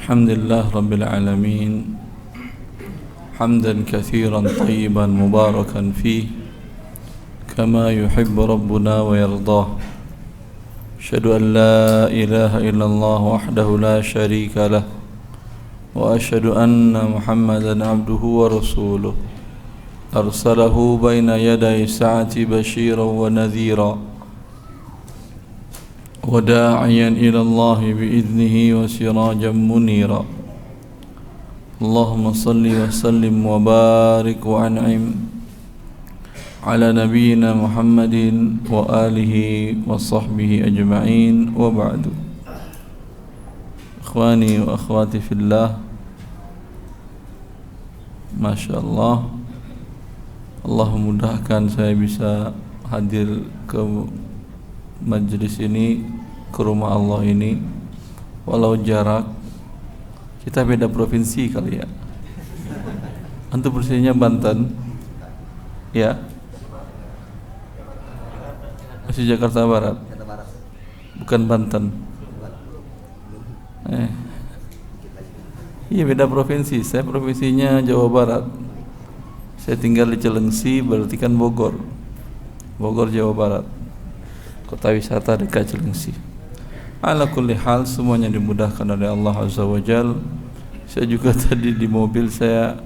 الحمد لله رب العالمين حمدا كثيرا طيبا مباركا فيه كما يحب ربنا ويرضاه. أشهد أن لا إله إلا الله وحده لا شريك له وأشهد أن محمدا عبده ورسوله أرسله بين يدي الساعة بشيرا ونذيرا وداعيا إلى الله بإذنه وسراجا منيرا. اللهم صل وسلم وبارك وأنعم على نبينا محمد وآله وصحبه أجمعين وبعد. إخواني وأخواتي في الله، Masya Allah, Allah mudahkan saya bisa hadir ke majlis ini, ke rumah Allah ini, walau jarak kita beda provinsi kali ya. Antum bersihnya Banten, ya? Masih Jakarta Barat, bukan Banten. Iya, beda provinsi. Saya provinsinya Jawa Barat. Saya tinggal di Cilengsi, berarti kan Bogor, Jawa Barat. Kota wisata dekat Cilengsi. Ala kulli hal, semuanya dimudahkan oleh Allah Azza wa Jal. Saya juga tadi di mobil saya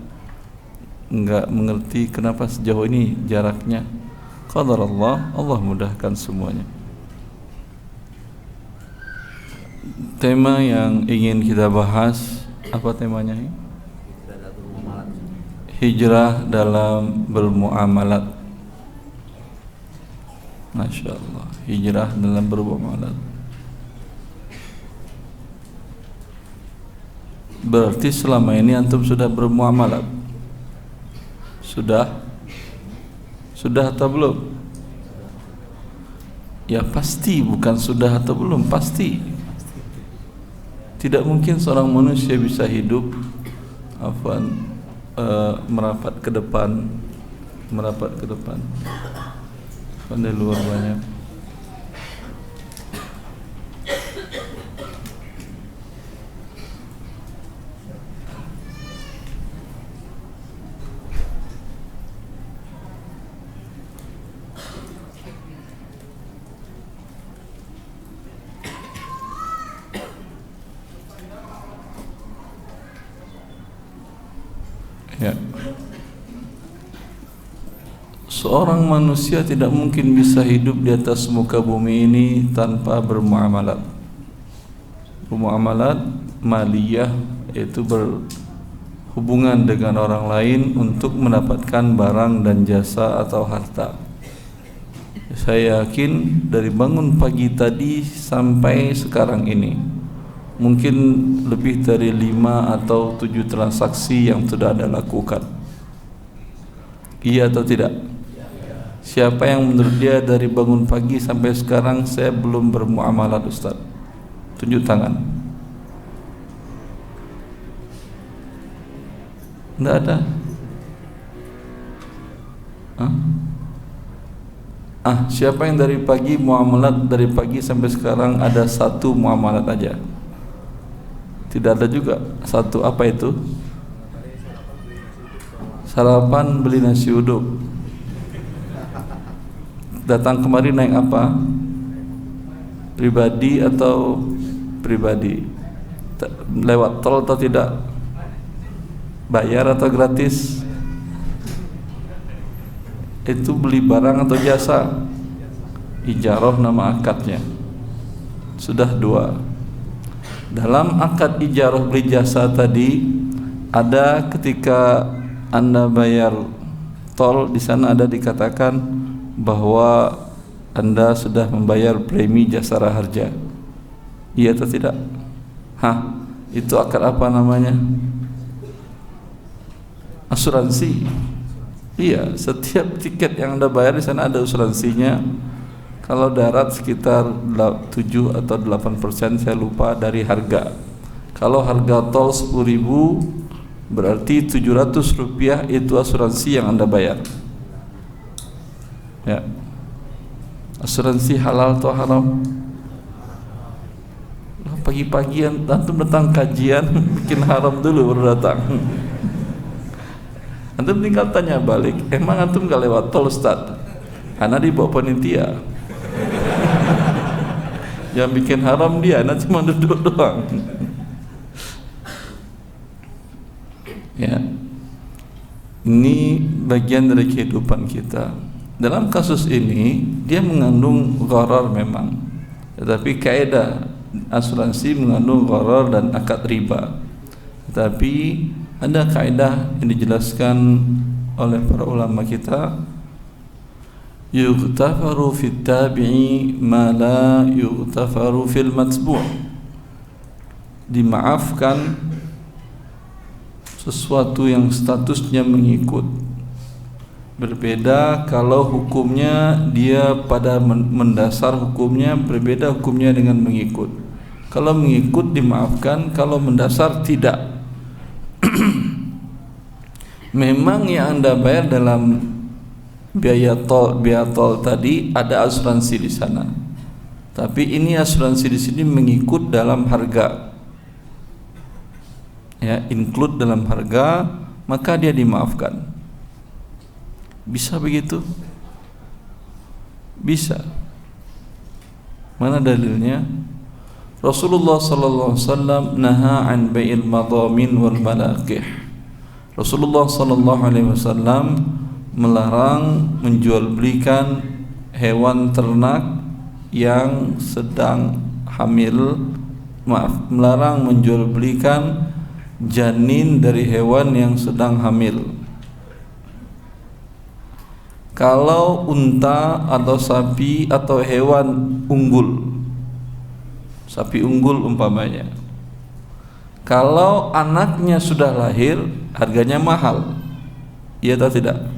enggak mengerti kenapa sejauh ini jaraknya. Qadar Allah, Allah mudahkan semuanya. Tema yang ingin kita bahas, apa temanya ini? Hijrah dalam bermuamalat. Masya Allah, hijrah dalam bermuamalat. Berarti selama ini antum sudah bermuamalat? Sudah atau belum? Ya pasti, bukan sudah atau belum, pasti. Tidak mungkin seorang manusia bisa hidup merapat ke depan. Pandai luar banyak. Ya. Seorang manusia tidak mungkin bisa hidup di atas muka bumi ini tanpa bermuamalat. Bermuamalat maliyah, yaitu berhubungan dengan orang lain untuk mendapatkan barang dan jasa atau harta. Saya yakin dari bangun pagi tadi sampai sekarang ini mungkin lebih dari 5 atau 7 transaksi yang sudah Anda lakukan. Iya atau tidak? Siapa yang menurut dia dari bangun pagi sampai sekarang saya belum bermuamalat, Ustaz? Tunjuk tangan. Tidak ada? Siapa yang dari pagi muamalat, dari pagi sampai sekarang ada 1 muamalat aja? Tidak ada juga. 1, apa itu? Sarapan beli nasi uduk. Datang kemari naik apa? Pribadi atau pribadi? Lewat tol atau tidak? Bayar atau gratis? Itu beli barang atau jasa? Ijarah nama akadnya. Sudah 2. Dalam akad ijarah beli jasa tadi ada ketika Anda bayar tol, di sana ada dikatakan bahwa Anda sudah membayar premi jasara harja. Iya atau tidak? Itu akad apa namanya? Asuransi. Iya, setiap tiket yang Anda bayar di sana ada asuransinya. Kalau darat sekitar 7 atau 8%, saya lupa, dari harga. Kalau harga tol 10.000, berarti 700 rupiah itu asuransi yang Anda bayar. Ya. Asuransi halal atau haram? pagi-pagi antum datang kajian bikin haram dulu baru datang. Antum tinggal tanya balik, emang antum gak lewat tol Ustaz? Ana dibawa panitia. Yang bikin haram dia, ana cuma duduk doang. Ya, ini bagian dari kehidupan kita. Dalam kasus ini dia mengandung gharar memang, tetapi kaidah asuransi mengandung gharar dan akad riba. Tetapi ada kaidah yang dijelaskan oleh para ulama kita, yughtafaru fit tabi'i ma la yughtafaru fil matbu'. Dimaafkan sesuatu yang statusnya mengikut. Berbeda kalau hukumnya dia pada mendasar hukumnya, berbeda hukumnya dengan mengikut. Kalau mengikut dimaafkan, kalau mendasar tidak. Memang yang Anda bayar dalam biaya tol tadi ada asuransi di sana. Tapi ini asuransi di sini mengikut dalam harga. Ya, include dalam harga, maka dia dimaafkan. Bisa begitu? Bisa. Mana dalilnya? Rasulullah sallallahu alaihi wasallam naha an bai'il madamin wal malaqih. Rasulullah sallallahu alaihi wasallam melarang menjual belikan hewan ternak yang sedang hamil. Melarang menjual belikan janin dari hewan yang sedang hamil. Kalau unta atau sapi atau hewan unggul, sapi unggul umpamanya, kalau anaknya sudah lahir harganya mahal, iya atau tidak?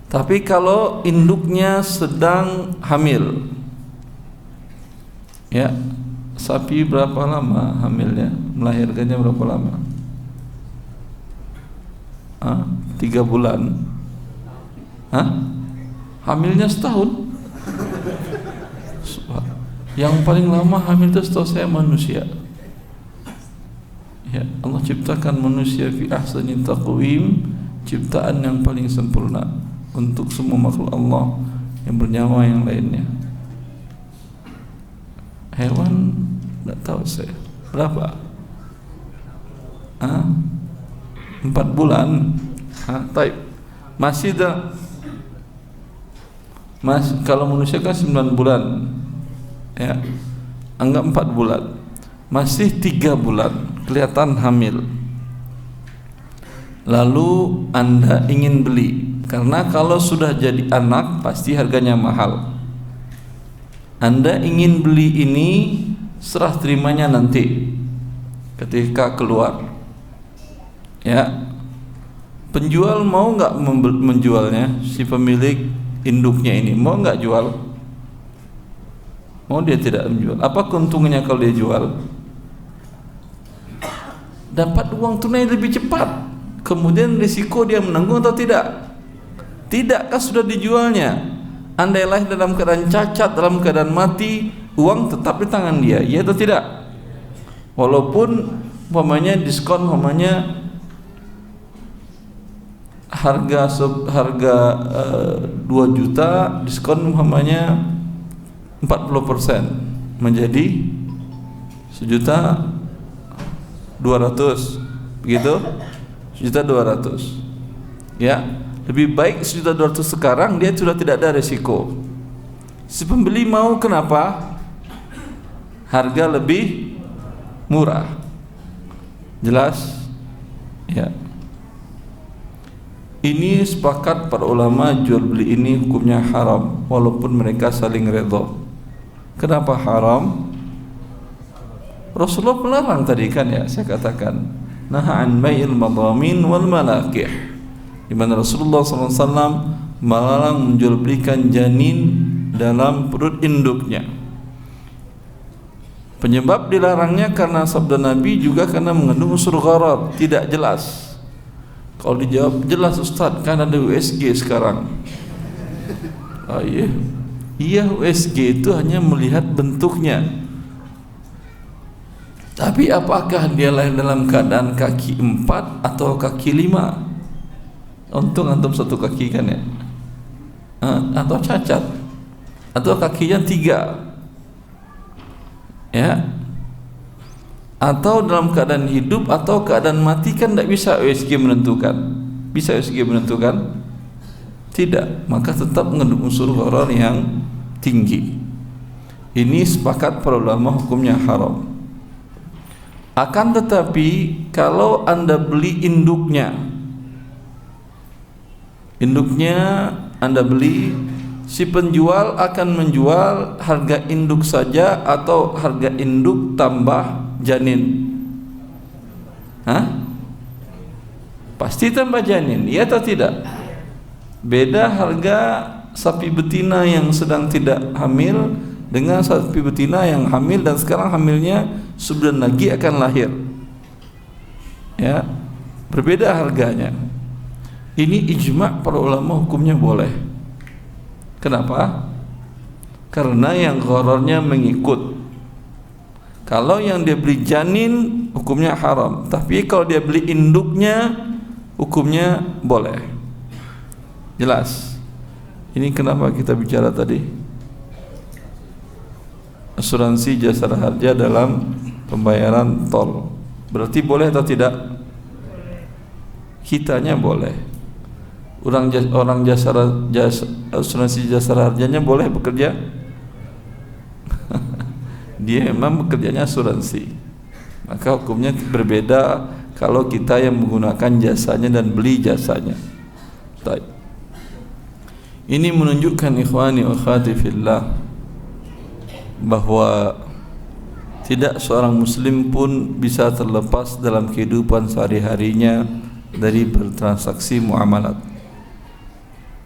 Tapi kalau induknya sedang hamil, ya, sapi berapa lama hamilnya, melahirkannya berapa lama? 3 bulan. Hamilnya setahun. Yang paling lama hamil itu setahu saya manusia. Ya, Allah ciptakan manusia fi ahsani taqwim, ciptaan yang paling sempurna untuk semua makhluk Allah yang bernyawa yang lainnya. Hewan tidak tahu saya berapa. 4 bulan. Taib. Masih dah. Kalau manusia kan 9 bulan, ya, anggap 4 bulan, masih 3 bulan kelihatan hamil. Lalu Anda ingin beli, karena kalau sudah jadi anak pasti harganya mahal. Anda ingin beli ini, serah terimanya nanti ketika keluar. Ya, penjual mau nggak menjualnya? Si pemilik induknya ini mau nggak jual? Mau dia tidak menjual? Apa keuntungannya kalau dia jual? Dapat uang tunai lebih cepat. Kemudian risiko dia menanggung atau tidak? Tidakkah sudah dijualnya? Andailah dalam keadaan cacat, dalam keadaan mati, uang tetap di tangan dia, iya atau tidak? Walaupun umpamanya diskon, umpamanya harga 2 juta, diskon umpamanya 40% menjadi 1.200.000, begitu? 1.200.000. Ya, lebih baik 1.200.000 sekarang, dia sudah tidak ada risiko. Si pembeli mau, kenapa? Harga lebih murah. Jelas? Ya. Ini sepakat para ulama, jual beli ini hukumnya haram walaupun mereka saling redha. Kenapa haram? Rasulullah melarang tadi kan, ya, saya katakan naha an bai'il madamin wal malaqih, di mana Rasulullah SAW melarang menjual belikan janin dalam perut induknya. Penyebab dilarangnya karena sabda Nabi, juga karena mengandung unsur gharar, tidak jelas. Kalau dijawab jelas Ustaz, kan ada USG sekarang. Iya, USG itu hanya melihat bentuknya. Tapi apakah dia lahir dalam keadaan kaki 4 atau kaki 5? Untung antum satu kaki kan ya, atau cacat, atau kakinya 3 ya, atau dalam keadaan hidup atau keadaan mati, kan tidak bisa USG menentukan. Bisa USG menentukan? Tidak. Maka tetap mengandung unsur gharar yang tinggi. Ini sepakat para ulama hukumnya haram. Akan tetapi kalau Anda beli induknya Anda beli, si penjual akan menjual harga induk saja atau harga induk tambah janin? Pasti tambah janin, iya atau tidak? Beda harga sapi betina yang sedang tidak hamil dengan sapi betina yang hamil dan sekarang hamilnya sebulan lagi akan lahir. Ya, berbeda harganya. Ini ijma' para ulama hukumnya boleh. Kenapa? Karena yang ghararnya mengikut. Kalau yang dia beli janin hukumnya haram, tapi kalau dia beli induknya hukumnya boleh. Jelas? Ini kenapa kita bicara tadi? Asuransi jasara harja dalam pembayaran tol. Berarti boleh atau tidak? Kitanya boleh. Orang asuransi jasara harjanya boleh bekerja? Dia memang bekerjanya asuransi. Maka hukumnya berbeda kalau kita yang menggunakan jasanya dan beli jasanya. Baik. Ini menunjukkan ikhwani wa akhwati fillah bahwa tidak seorang muslim pun bisa terlepas dalam kehidupan sehari-harinya dari bertransaksi muamalat.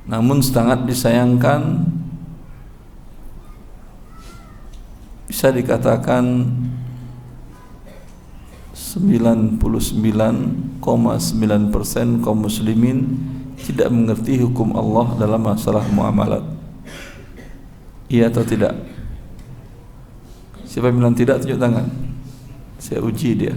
Namun sangat disayangkan, bisa dikatakan 99,9% kaum muslimin tidak mengerti hukum Allah dalam masalah muamalat. Iya atau tidak? Siapa yang bilang tidak, tunjuk tangan. Saya uji dia.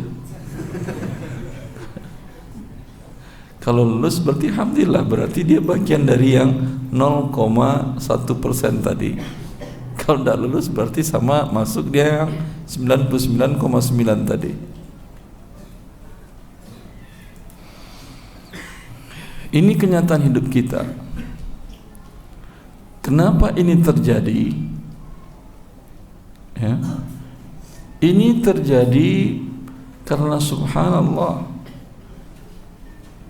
Kalau lulus berarti alhamdulillah, berarti dia bagian dari yang 0,1% tadi. Kalau tidak lulus berarti sama masuk dia yang 99,9 tadi. Ini kenyataan hidup kita. Kenapa ini terjadi? Ya. Ini terjadi karena subhanallah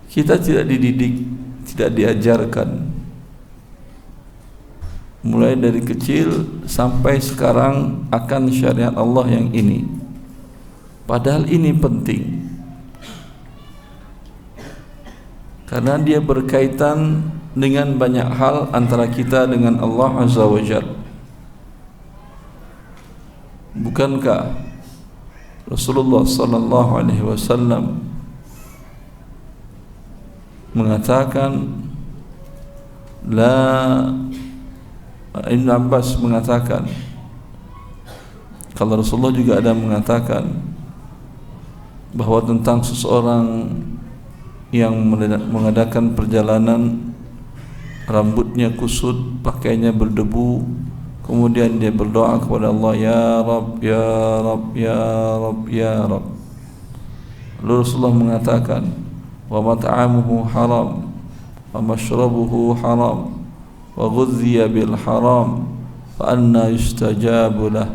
kita tidak dididik, tidak diajarkan mulai dari kecil sampai sekarang akan syariat Allah yang ini. Padahal ini penting karena dia berkaitan dengan banyak hal antara kita dengan Allah Azza wa Jalla. Bukankah Rasulullah sallallahu alaihi wasallam mengatakan, Ibn Abbas mengatakan, kalau Rasulullah juga ada mengatakan bahwa tentang seseorang yang mengadakan perjalanan rambutnya kusut, pakaiannya berdebu, kemudian dia berdoa kepada Allah, ya Rabb, ya Rabb, ya Rabb, ya Rabb. Lalu Rasulullah mengatakan, wa mat'amuhu haram, wa mashrabuhu haram, wa ghudhiya bil haram, fa anna yustajabu lah.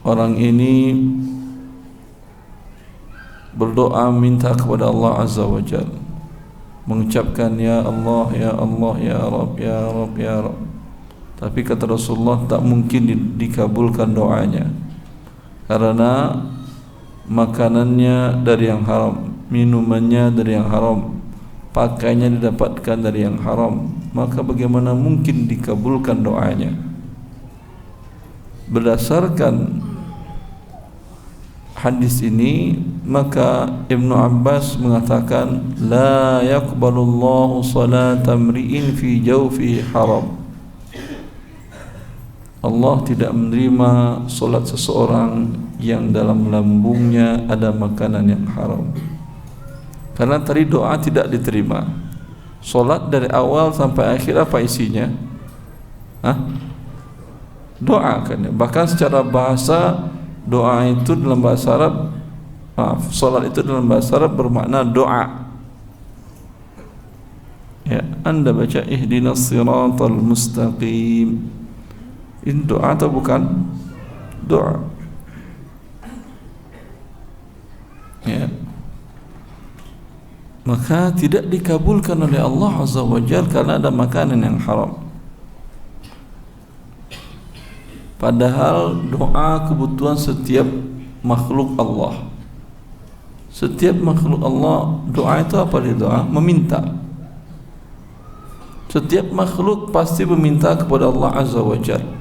Orang ini berdoa minta kepada Allah Azza wa Jalla, mengucapkan ya Allah, ya Allah, ya Rabb, ya Rabb, ya Rabb. Tapi kata Rasulullah tak mungkin dikabulkan doanya karena makanannya dari yang haram, minumannya dari yang haram, pakaiannya didapatkan dari yang haram. Maka bagaimana mungkin dikabulkan doanya? Berdasarkan hadis ini, maka Ibnu Abbas mengatakan, la yaqbalullahu salata mri'in fi jawfihi haram. Allah tidak menerima solat seseorang yang dalam lambungnya ada makanan yang haram. Karena tadi doa tidak diterima. Solat dari awal sampai akhir apa isinya? Doa kan ya. Bahkan secara bahasa doa itu dalam bahasa Arab, solat itu dalam bahasa Arab bermakna doa. Ya, Anda baca ihdinas siratal mustaqim. Ini doa atau bukan? Doa. Ya. Maka tidak dikabulkan oleh Allah Azza wa Jalla karena ada makanan yang haram. Padahal doa kebutuhan setiap makhluk Allah. Setiap makhluk Allah, doa itu apa dia doa? Meminta. Setiap makhluk pasti meminta kepada Allah Azza wa Jalla.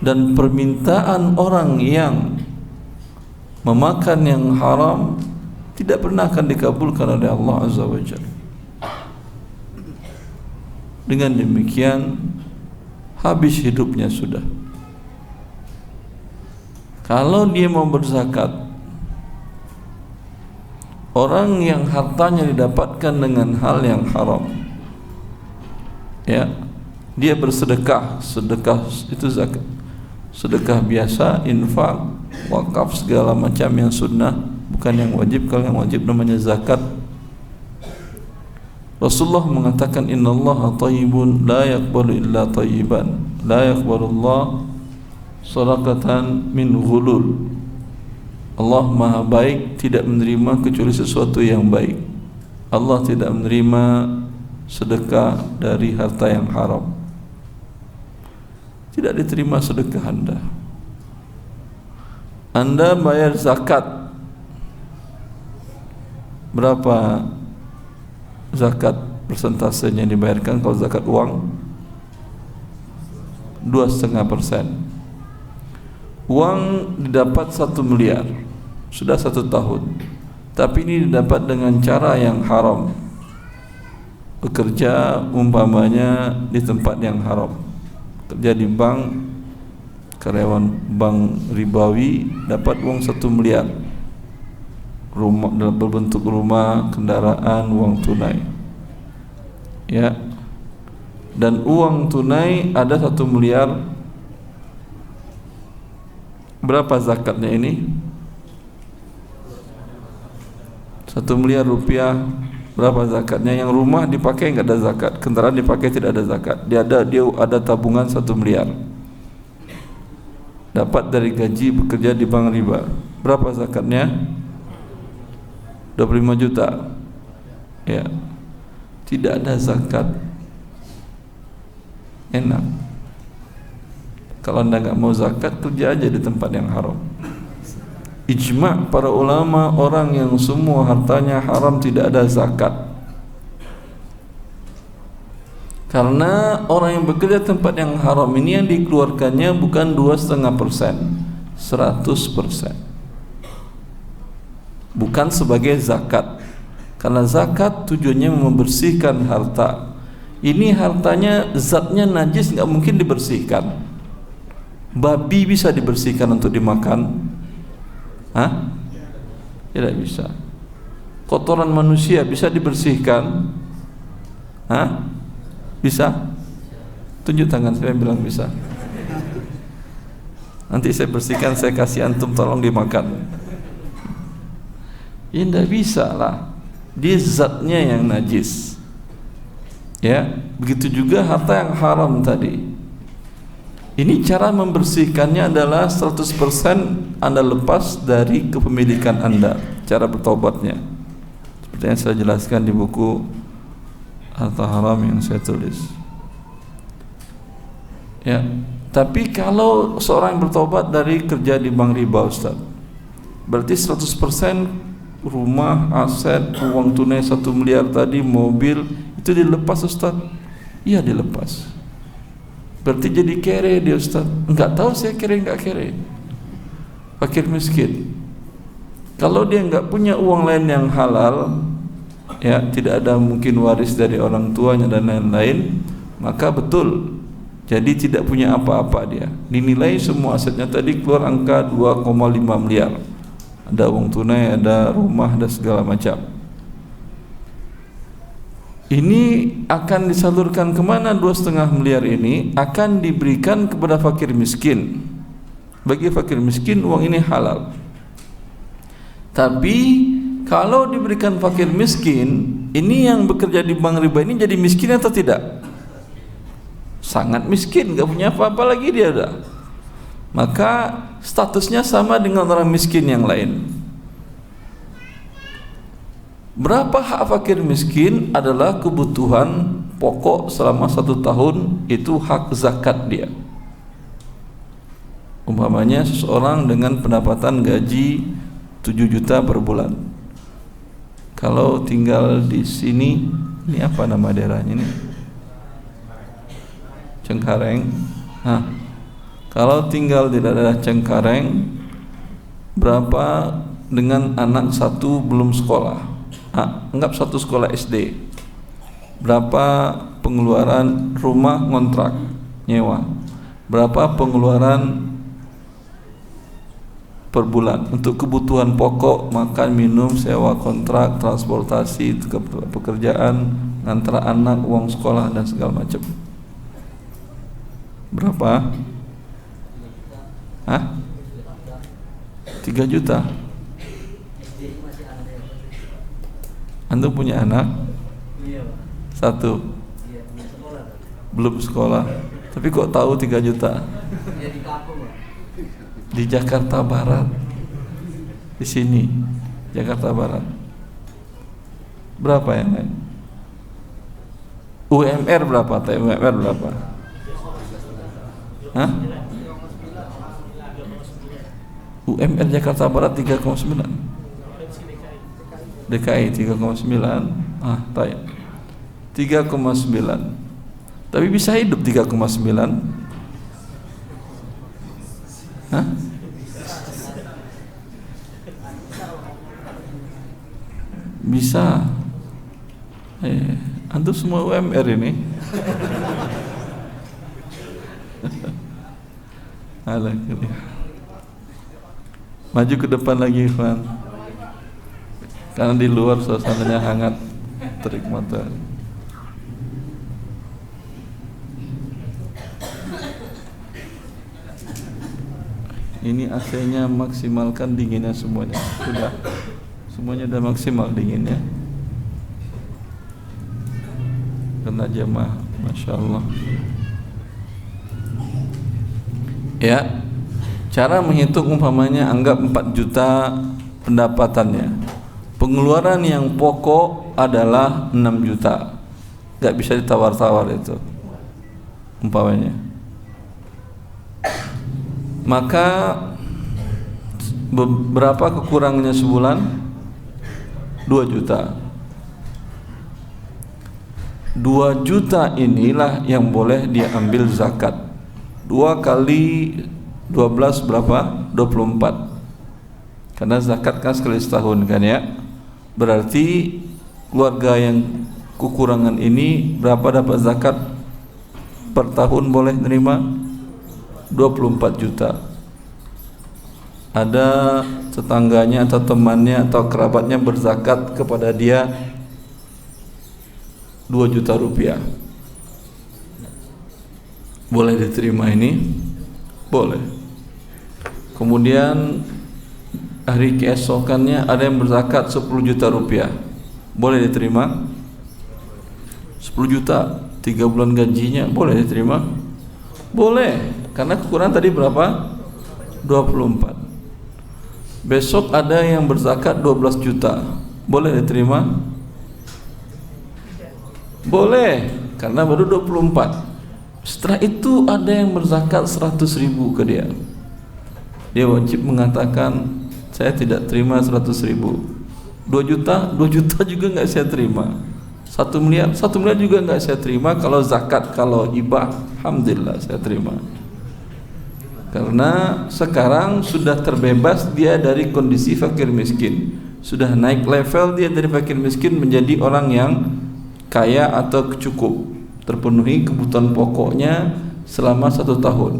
Dan permintaan orang yang memakan yang haram tidak pernah akan dikabulkan oleh Allah Azza wa Jalla. Dengan demikian habis hidupnya sudah. Kalau dia mau berzakat, orang yang hartanya didapatkan dengan hal yang haram, ya, dia bersedekah. Sedekah itu zakat. Sedekah biasa, infak, wakaf, segala macam yang sunnah, bukan yang wajib. Kalau yang wajib namanya zakat. Rasulullah mengatakan innallaha thayyibun la yaqbalu illa thayyiban, la yaqbalullah sadaqatan min ghulul. Allah Maha baik, tidak menerima kecuali sesuatu yang baik. Allah tidak menerima sedekah dari harta yang haram. Tidak diterima sedekah Anda. Anda bayar zakat. Berapa zakat persentasenya yang dibayarkan kalau zakat uang? 2,5%. Uang didapat 1 miliar, sudah 1 tahun. Tapi ini didapat dengan cara yang haram. Bekerja umpamanya di tempat yang haram. Kerja di bank, karyawan bank ribawi, dapat uang 1 miliar. Rumah dalam berbentuk rumah, kendaraan, uang tunai. Ya. Dan uang tunai ada 1 miliar. Berapa zakatnya ini? 1 miliar rupiah. Berapa zakatnya? Yang rumah dipakai enggak ada zakat, kendaraan dipakai tidak ada zakat. Dia ada tabungan 1 miliar. Dapat dari gaji bekerja di bank riba. Berapa zakatnya? 25 juta. Ya. Tidak ada zakat. Enak. Kalau anda enggak mau zakat, kerja aja di tempat yang haram. Ijma' para ulama, orang yang semua hartanya haram tidak ada zakat. Karena orang yang bekerja tempat yang haram ini yang dikeluarkannya bukan 2,5%, 100%. Bukan sebagai zakat. Karena zakat tujuannya membersihkan harta. Ini hartanya zatnya najis, nggak mungkin dibersihkan. Babi bisa dibersihkan untuk dimakan? Tidak bisa. Kotoran manusia bisa dibersihkan? Bisa? Tunjuk tangan, saya bilang bisa. Nanti saya bersihkan, saya kasih antum, tolong dimakan. Ya tidak bisa lah. Dia zatnya yang najis. Ya, begitu juga harta yang haram tadi. Ini cara membersihkannya adalah 100% Anda lepas dari kepemilikan Anda. Cara bertobatnya seperti yang saya jelaskan di buku Harta Haram yang saya tulis. Ya, tapi kalau seorang bertobat dari kerja di bank riba, Ustaz, berarti 100% rumah, aset, uang tunai 1 miliar tadi, mobil, itu dilepas, Ustaz? Iya, dilepas. Berarti jadi kere dia, Ustaz? Enggak tahu saya kere enggak kere. Fakir miskin. Kalau dia enggak punya uang lain yang halal, ya, tidak ada mungkin waris dari orang tuanya dan lain-lain, maka betul Jadi tidak punya apa-apa dia. Dinilai semua asetnya tadi keluar angka 2,5 miliar. Ada uang tunai, ada rumah, ada segala macam. Ini akan disalurkan kemana 2,5 miliar ini? Akan diberikan kepada fakir miskin. Bagi fakir miskin uang ini halal. Tapi kalau diberikan fakir miskin, ini yang bekerja di bank riba ini jadi miskin atau tidak? Sangat miskin, gak punya apa-apa lagi dia udah. Maka statusnya sama dengan orang miskin yang lain. Berapa hak fakir miskin adalah kebutuhan pokok selama 1 tahun, itu hak zakat dia. Umpamanya seseorang dengan pendapatan gaji 7 juta per bulan. Kalau tinggal di sini, ini apa nama daerahnya ini? Cengkareng. Nah, kalau tinggal di daerah Cengkareng, berapa dengan anak 1 belum sekolah? Anggap 1 sekolah SD. Berapa pengeluaran rumah ngontrak, nyewa? Berapa pengeluaran per bulan untuk kebutuhan pokok, makan, minum, sewa kontrak, transportasi, pekerjaan, antara anak, uang sekolah dan segala macam? Berapa? 3 juta. Antum punya anak? 1. Belum sekolah. Tapi kok tahu 3 juta? Di Jakarta Barat. Di sini, Jakarta Barat. Berapa yang lain? UMR berapa? UMR berapa? UMR Jakarta Barat 3,9. DKI 3,9. Tanya. 3,9. Tapi bisa hidup 3,9? Bisa. Antum semua UMR ini. Maju ke depan lagi, Ikhwan. Karena di luar suasananya hangat, terik matahari. Ini AC-nya maksimalkan dinginnya semuanya. Sudah. Semuanya sudah maksimal dinginnya. Kena jamaah, Masya Allah. Ya, cara menghitung umpamanya anggap 4 juta pendapatannya. Pengeluaran yang pokok adalah 6 juta. Gak bisa ditawar-tawar itu umpamanya. Maka berapa kekurangannya sebulan? 2 juta. 2 juta inilah yang boleh dia ambil zakat. 2 kali 12 berapa? 24. Karena zakat kan sekali setahun kan ya. Berarti keluarga yang kekurangan ini berapa dapat zakat per tahun boleh nerima? 24 juta. Ada tetangganya atau temannya atau kerabatnya berzakat kepada dia 2 juta rupiah. Boleh diterima ini? Boleh. Kemudian hari keesokannya ada yang berzakat 10 juta rupiah. Boleh diterima? 10 juta 3 bulan gajinya boleh diterima? Boleh. Karena kekurangan tadi berapa? 24. Besok ada yang berzakat 12 juta. Boleh diterima? Boleh. Karena baru 24. Setelah itu ada yang berzakat 100.000 ke dia. Dia wajib mengatakan, saya tidak terima 100.000. 2 juta juga nggak saya terima. 1 miliar juga nggak saya terima. Kalau zakat, kalau hibah, alhamdulillah saya terima. Karena sekarang sudah terbebas dia dari kondisi fakir miskin. Sudah naik level dia dari fakir miskin menjadi orang yang kaya atau cukup, terpenuhi kebutuhan pokoknya selama 1 tahun.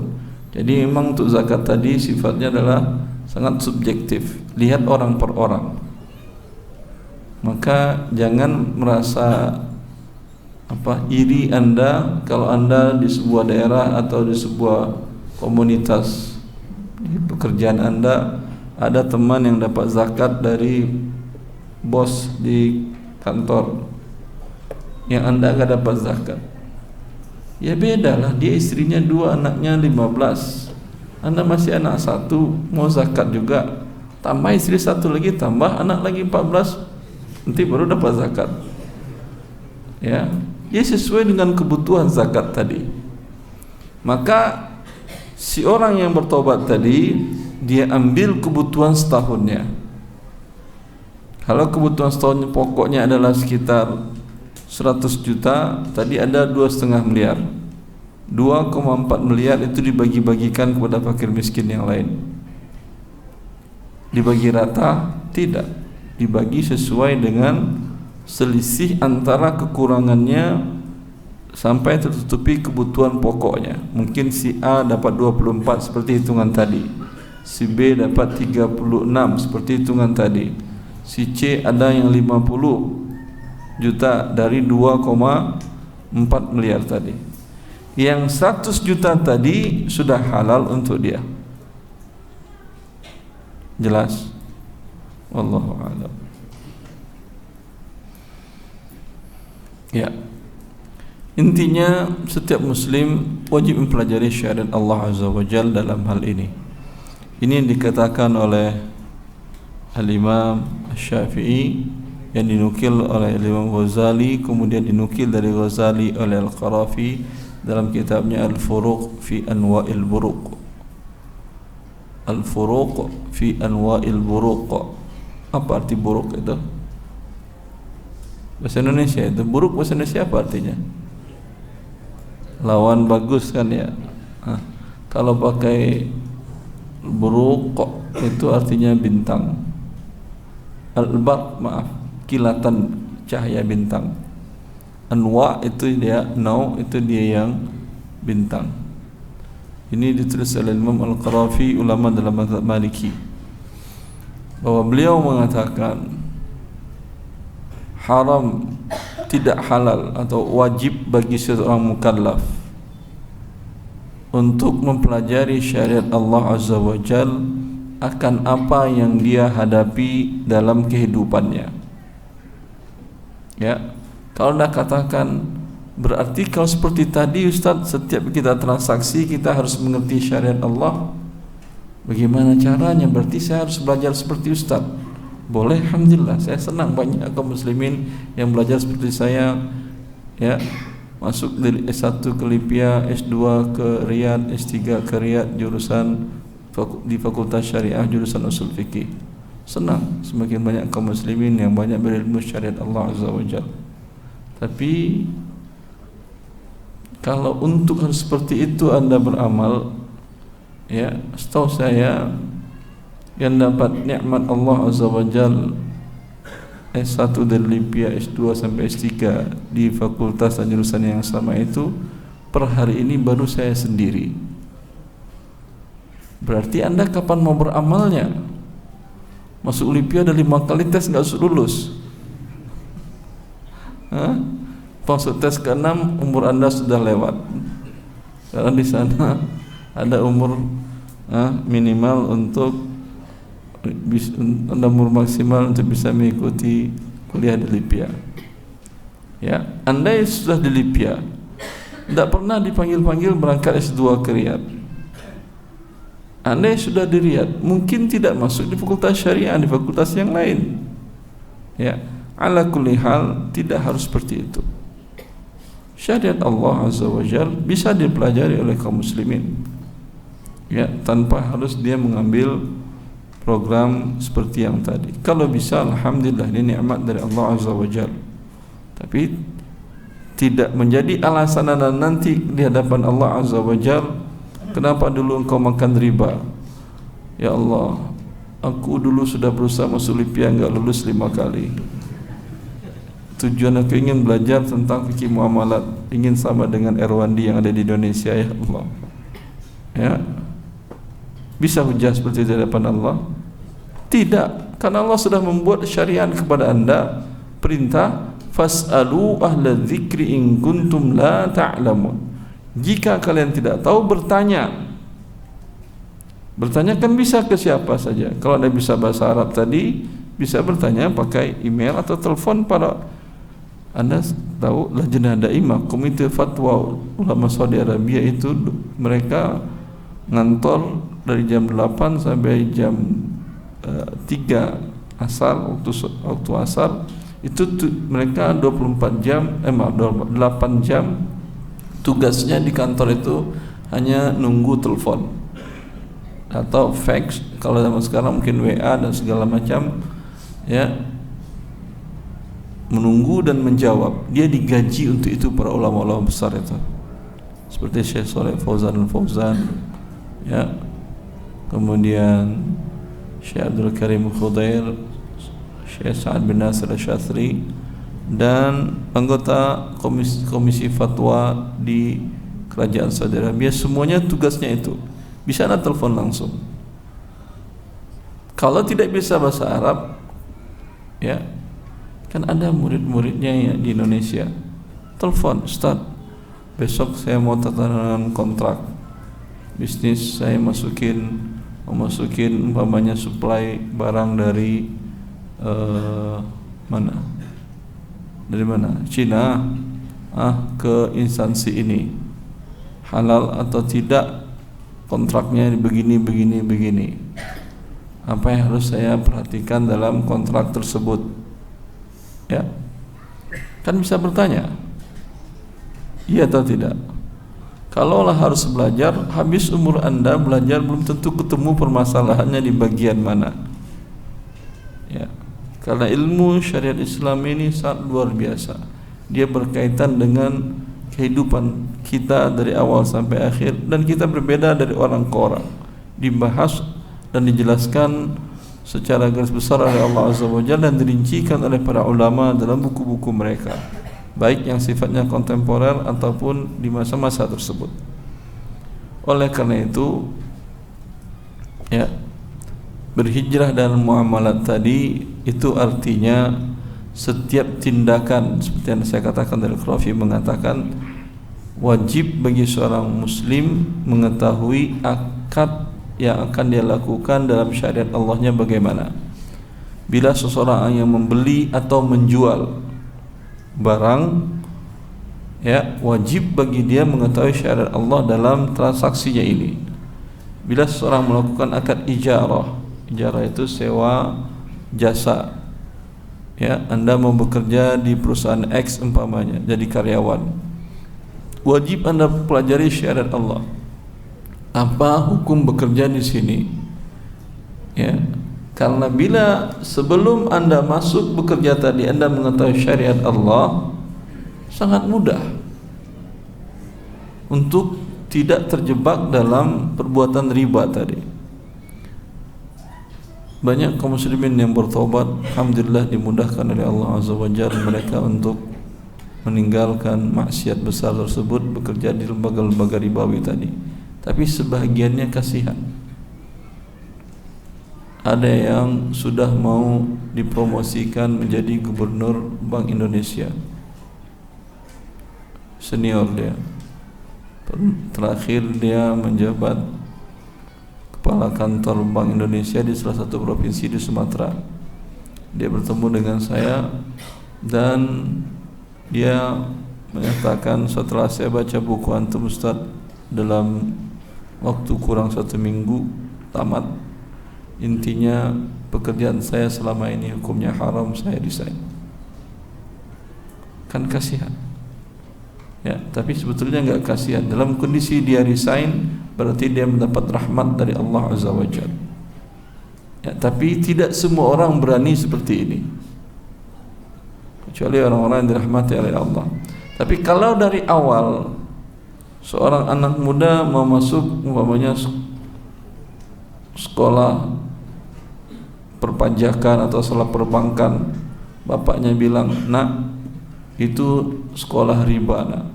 Jadi memang untuk zakat tadi sifatnya adalah sangat subjektif, lihat orang per orang. Maka jangan merasa iri Anda kalau Anda di sebuah daerah atau di sebuah komunitas, di pekerjaan Anda ada teman yang dapat zakat dari bos di kantor yang Anda gak dapat zakat. Ya bedalah, dia istrinya 2, anaknya 15, Anda masih anak 1, mau zakat juga, tambah istri 1 lagi, tambah anak lagi 14, nanti baru dapat zakat. Ya sesuai dengan kebutuhan zakat tadi. Maka si orang yang bertobat tadi, dia ambil kebutuhan setahunnya. Kalau kebutuhan setahun pokoknya adalah sekitar 100 juta, tadi ada 2,5 miliar. 2,4 miliar itu dibagi-bagikan kepada fakir miskin yang lain. Dibagi rata? Tidak. Dibagi sesuai dengan selisih antara kekurangannya sampai tertutupi kebutuhan pokoknya. Mungkin si A dapat 24 seperti hitungan tadi, si B dapat 36 seperti hitungan tadi, si C ada yang 50 juta dari 2,4 miliar tadi. Yang 100 juta tadi sudah halal untuk dia. Jelas? Wallahu a'lam. Ya. Intinya setiap muslim wajib mempelajari syariat Allah Azza wa Jalla dalam hal ini. Ini yang dikatakan oleh Al-Imam Syafi'i, yang dinukil oleh Imam Ghazali, kemudian dinukil dari Ghazali oleh Al-Qarafi dalam kitabnya Al-Furuq fi Anwa'il Buruq. Al-Furuq fi Anwa'il Buruq. Apa arti buruk itu? Bahasa Indonesia itu buruk, bahasa Indonesia apa artinya? Lawan bagus kan ya. Kalau pakai buruk itu artinya bintang. Al-Barq, maaf, kilatan cahaya bintang. Anwa itu dia, itu dia yang bintang. Ini ditulis oleh Imam Al-Qarafi, ulama dalam mazhab Maliki, bahwa beliau mengatakan haram, tidak halal atau wajib bagi seorang mukallaf untuk mempelajari syariat Allah Azza wa Jalla akan apa yang dia hadapi dalam kehidupannya. Ya, kalau anda katakan berarti kalau seperti tadi Ustaz, setiap kita transaksi kita harus mengerti syariat Allah. Bagaimana caranya? Berarti saya harus belajar seperti Ustaz. Boleh, alhamdulillah, saya senang banyak kaum muslimin yang belajar seperti saya, ya, masuk dari S1 ke Lipia, S2 ke Riyadh, S3 ke Riyadh, jurusan di Fakultas Syariah, jurusan Usul Fikih. Senang semakin banyak kaum muslimin yang banyak berilmu syariat Allah Azza wa Jalla. Tapi kalau untuk harus seperti itu anda beramal, ya, setahu saya yang dapat nikmat Allah Azza wa Jalla S1 dari Lipia, S2 sampai S3 di fakultas dan jurusan yang sama itu per hari ini baru saya sendiri. Berarti anda kapan mau beramalnya? Masuk Lipia ada 5 kali tes nggak lulus. Masuk tes ke-6 umur anda sudah lewat. Karena di sana ada umur minimal untuk anda umur maksimal untuk bisa mengikuti kuliah di Lipia. Ya, anda sudah di Lipia, tidak pernah dipanggil-panggil berangkat S2 ke Riyadh. Anda sudah di Riyadh, mungkin tidak masuk di fakultas syariah, di fakultas yang lain. Ya, ala kulli hal tidak harus seperti itu. Syariat Allah Azza wa Jalla bisa dipelajari oleh kaum muslimin, ya, tanpa harus dia mengambil program seperti yang tadi. Kalau bisa, alhamdulillah, ini nikmat dari Allah Azza wa Jalla. Tapi tidak menjadi alasan anda nanti di hadapan Allah Azza wa Jalla, kenapa dulu engkau makan riba? Ya Allah, aku dulu sudah berusaha masuk Lipia enggak lulus 5 kali. Itu tujuan aku ingin belajar tentang fikih muamalat, ingin sama dengan Erwandi yang ada di Indonesia, ya Allah. Ya, bisa hujah seperti itu di hadapan Allah? Tidak, karena Allah sudah membuat syariat kepada anda, perintah fas'alu ahla dzikri in kuntum la ta'lamun. Jika kalian tidak tahu, bertanya. Bertanya kan bisa ke siapa saja. Kalau anda bisa bahasa Arab tadi, bisa bertanya pakai email atau telepon para. Anda tahu Lajnah Daimah, Komite Fatwa Ulama Saudi Arabia itu mereka ngantor dari jam 8 sampai jam 3 asar, waktu asar itu mereka 24 jam 8 jam tugasnya di kantor itu hanya nunggu telepon atau fax, kalau zaman sekarang mungkin WA dan segala macam, ya, menunggu dan menjawab. Dia digaji untuk itu, para ulama-ulama besar itu, seperti Syekh Shalih Fauzan Al-Fauzan, ya, kemudian Syekh Abdul Karim Khudair, Syekh Sa'ad bin Nasir Asy-Syadzili, dan anggota komisi fatwa di kerajaan Saudi Arabia. Semuanya tugasnya itu. Bisa anda telepon langsung. Kalau tidak bisa bahasa Arab, ya, kan ada murid-muridnya ya di Indonesia, telepon, Ustaz, besok saya mau tanda kontrak bisnis, saya masukin umpamanya supply barang dari mana Cina ke instansi ini, halal atau tidak kontraknya begini, apa yang harus saya perhatikan dalam kontrak tersebut, ya, kan bisa bertanya, iya atau tidak. Kalaulah harus belajar, habis umur anda belajar, belum tentu ketemu permasalahannya di bagian mana, ya, karena ilmu syariat Islam ini sangat luar biasa. Dia berkaitan dengan kehidupan kita dari awal sampai akhir, dan kita berbeda dari orang ke orang. Dibahas dan dijelaskan secara garis besar oleh Allah Azza wa Jalla dan dirincikan oleh para ulama dalam buku-buku mereka, baik yang sifatnya kontemporer ataupun di masa-masa tersebut. Oleh karena itu, ya, berhijrah dan muamalat tadi itu artinya setiap tindakan, seperti yang saya katakan dari Qurafi mengatakan, wajib bagi seorang muslim mengetahui akad yang akan dia lakukan dalam syariat Allahnya bagaimana. Bila seseorang yang membeli atau menjual barang, ya, wajib bagi dia mengetahui syariat Allah dalam transaksinya ini. Bila seseorang melakukan akad ijarah itu sewa jasa, ya, anda mau bekerja di perusahaan X umpamanya jadi karyawan, wajib anda pelajari syariat Allah, apa hukum bekerja di sini, ya, karena bila sebelum anda masuk bekerja tadi anda mengetahui syariat Allah, sangat mudah untuk tidak terjebak dalam perbuatan riba tadi. Banyak kaum muslimin yang bertobat, alhamdulillah dimudahkan oleh Allah Azza wa Jalla mereka untuk meninggalkan maksiat besar tersebut, bekerja di lembaga-lembaga ribawi tadi. Tapi sebahagiannya kasihan. Ada yang sudah mau dipromosikan menjadi gubernur Bank Indonesia, senior dia. Terakhir dia menjabat kepala kantor Bank Indonesia di salah satu provinsi di Sumatera. Dia bertemu dengan saya dan dia menyatakan, setelah saya baca buku antum Ustaz, dalam waktu kurang 1 minggu tamat. Intinya pekerjaan saya selama ini hukumnya haram, saya resign. Kan kasihan, ya, tapi sebetulnya enggak kasihan. Dalam kondisi dia resign berarti dia mendapat rahmat dari Allah Azza wa Jalla, ya, tapi tidak semua orang berani seperti ini, kecuali orang-orang yang dirahmati oleh Allah. Tapi kalau dari awal seorang anak muda mau masuk umpamanya sekolah perpajakan atau sekolah perbankan, bapaknya bilang, nak, itu sekolah riba nak.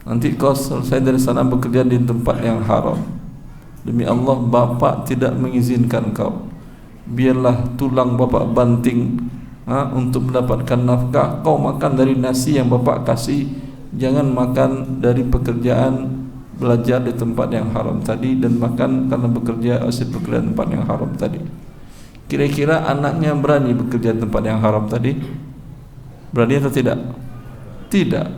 Nanti kau selesai dari sana bekerja di tempat yang haram. Demi Allah bapak tidak mengizinkan kau. Biarlah tulang bapak banting untuk mendapatkan nafkah. Kau makan dari nasi yang bapak kasih. Jangan makan dari pekerjaan belajar di tempat yang haram tadi, dan makan karena bekerja hasil pekerjaan tempat yang haram tadi. Kira-kira anaknya berani bekerja di tempat yang haram tadi? Berani atau tidak? Tidak.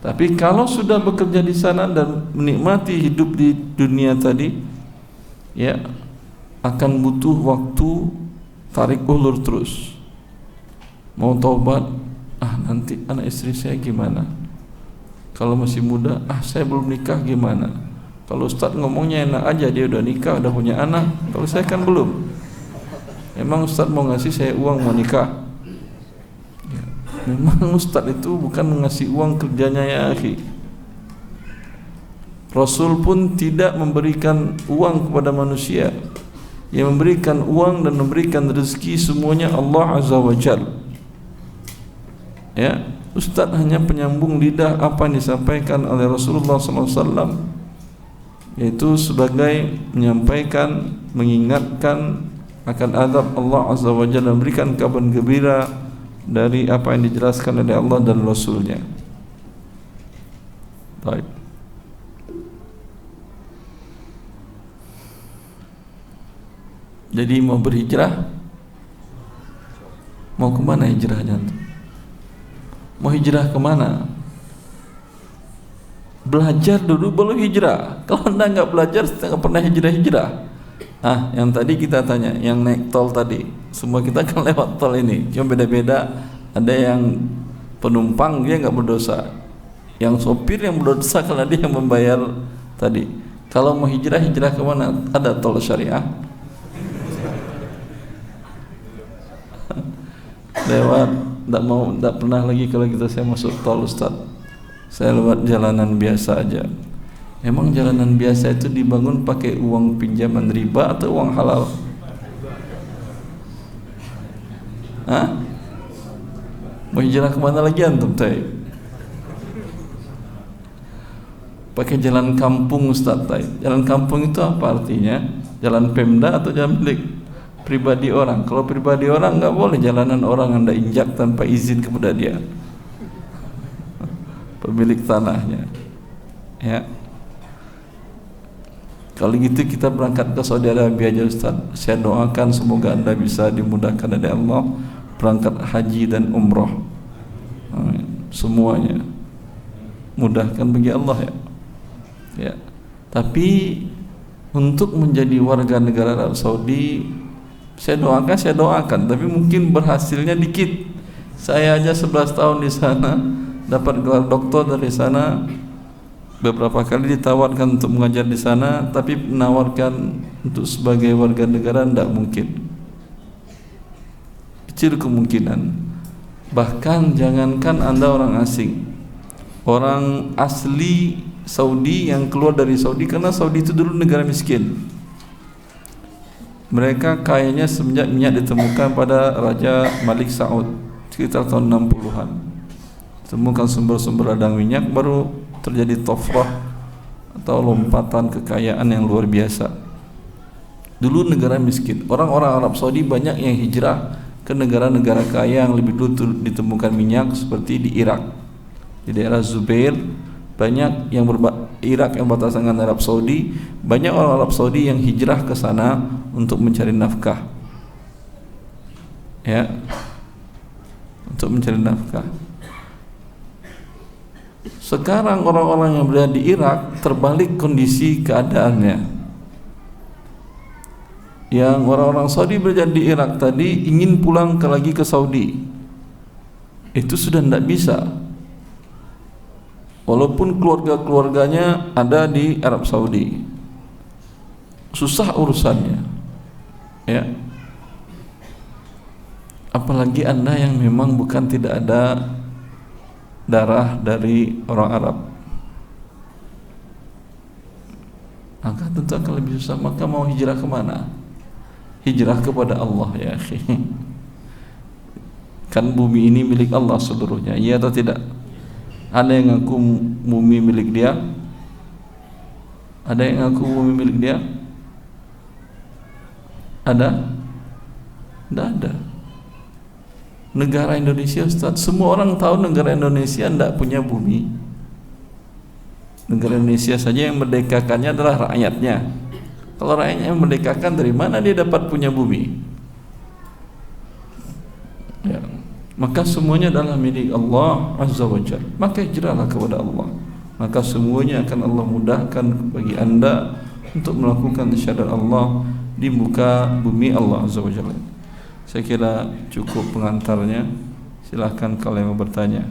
Tapi kalau sudah bekerja di sana dan menikmati hidup di dunia tadi, ya akan butuh waktu tarik ulur terus. Mau taubat, nanti anak istri saya gimana? Kalau masih muda, saya belum nikah gimana? Kalau Ustaz ngomongnya enak aja, dia udah nikah, udah punya anak. Kalau saya kan belum. Emang Ustaz mau ngasih saya uang mau nikah? Memang Ustaz itu bukan mengasih uang kerjanya ya akhi. Rasul pun tidak memberikan uang kepada manusia. Yang memberikan uang dan memberikan rezeki semuanya Allah Azza wa Jalla. Ya, Ustaz hanya penyambung lidah apa yang disampaikan oleh Rasulullah SAW, yaitu sebagai menyampaikan, mengingatkan akan adab Allah Azza wa Jalla, memberikan kabar gembira dari apa yang dijelaskan oleh Allah dan Rasulnya. Baik. Jadi mau berhijrah, mau kemana hijrahnya? Mau hijrah kemana? Belajar dulu baru hijrah. Kalau anda nggak belajar, nggak pernah hijrah. Yang tadi kita tanya, yang naik tol tadi, semua kita kan lewat tol ini, cuma beda-beda. Ada yang penumpang dia nggak berdosa, yang sopir yang berdosa karena dia yang membayar tadi. Kalau mau hijrah kemana? Ada tol syariah. Lewat, tidak pernah lagi kalau kita saya masuk tol Ustaz. Saya lewat jalanan biasa aja. Emang jalanan biasa itu dibangun pakai uang pinjaman riba atau uang halal? Mau hijrah kemana lagi antum Taib? Pakai jalan kampung Ustaz Taib. Jalan kampung itu apa artinya? Jalan Pemda atau jalan milik pribadi orang? Kalau pribadi orang nggak boleh jalanan orang anda injak tanpa izin kepada dia, pemilik tanahnya. Ya. Kalau gitu kita berangkat ke Saudi Arabia aja Ustaz. Saya doakan semoga anda bisa dimudahkan oleh Allah berangkat haji dan umrah. Semuanya mudahkan bagi Allah ya. Ya. Tapi untuk menjadi warga negara Arab Saudi, saya doakan, tapi mungkin berhasilnya dikit. Saya aja 11 tahun di sana, dapat gelar doktor dari sana. Beberapa kali ditawarkan untuk mengajar di sana, tapi menawarkan untuk sebagai warga negara tidak mungkin. Kecil kemungkinan. Bahkan jangankan anda orang asing, orang asli Saudi yang keluar dari Saudi, karena Saudi itu dulu negara miskin. Mereka kayanya semenjak minyak ditemukan pada Raja Malik Saud sekitar tahun 60-an. Temukan sumber-sumber ladang minyak, baru terjadi tofrah atau lompatan kekayaan yang luar biasa. Dulu negara miskin. Orang-orang Arab Saudi banyak yang hijrah ke negara-negara kaya yang lebih dulu ditemukan minyak, seperti di Irak, di daerah Zubair. Banyak yang Irak yang batasan dengan Arab Saudi, banyak orang Arab Saudi yang hijrah ke sana untuk mencari nafkah. Ya. Untuk mencari nafkah. Sekarang orang-orang yang berada di Irak terbalik kondisi keadaannya. Yang orang-orang Saudi berada di Irak tadi ingin pulang lagi ke Saudi, itu sudah tidak bisa. Walaupun keluarga-keluarganya ada di Arab Saudi, susah urusannya. Ya. Apalagi anda yang memang bukan tidak ada darah dari orang Arab, maka tentu akan lebih susah. Maka mau hijrah kemana? Hijrah kepada Allah ya akhi. Kan bumi ini milik Allah seluruhnya, iya atau tidak? Ada yang ngaku bumi milik dia? Ada yang ngaku bumi milik dia? Ada? Tidak ada. Negara Indonesia, Ustaz, semua orang tahu negara Indonesia tidak punya bumi. Negara Indonesia saja yang merdekakannya adalah rakyatnya. Kalau rakyatnya yang merdekakan, dari mana dia dapat punya bumi? Ya. Maka semuanya adalah milik Allah Azza wa Jalla. Maka hijrahlah kepada Allah. Maka semuanya akan Allah mudahkan bagi anda untuk melakukan syahadat Allah di muka bumi Allah Azza wa Jalla. Saya kira cukup pengantarnya. Silahkan kalau yang mau bertanya.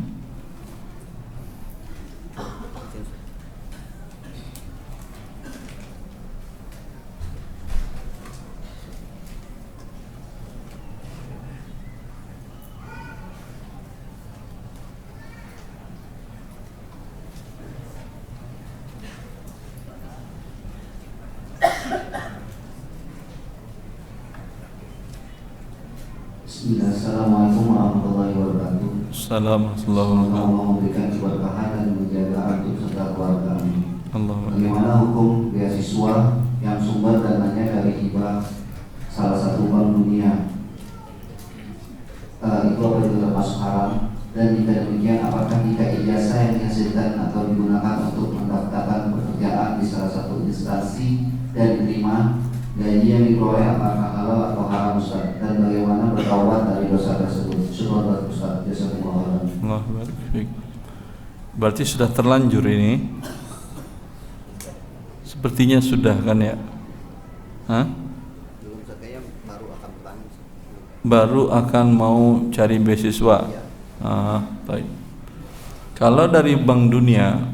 Assalamualaikum warahmatullahi wabarakatuh. Assalamualaikum Allah memberikan keberkahan dan menjaga antum serta keluarga amin. Bagaimana hukum beasiswa yang sumber dananya dari hibah salah satu bank dunia? Itu apa itu termasuk haram? Dan jika demikian, apakah jika ijazah yang dihasilkan atau digunakan untuk mendaftarkan pekerjaan di salah satu instansi dan diterima, gaji yang diperoleh apakah halal atau haram, Ustaz? Dan bagaimana bertaubat dari dosa tersebut? Syukur Ustaz, jazakumullah khairan. Berarti sudah terlanjur ini. Sepertinya sudah kan ya? Hah? Baru akan mau cari beasiswa. Baik. Kalau dari Bank Dunia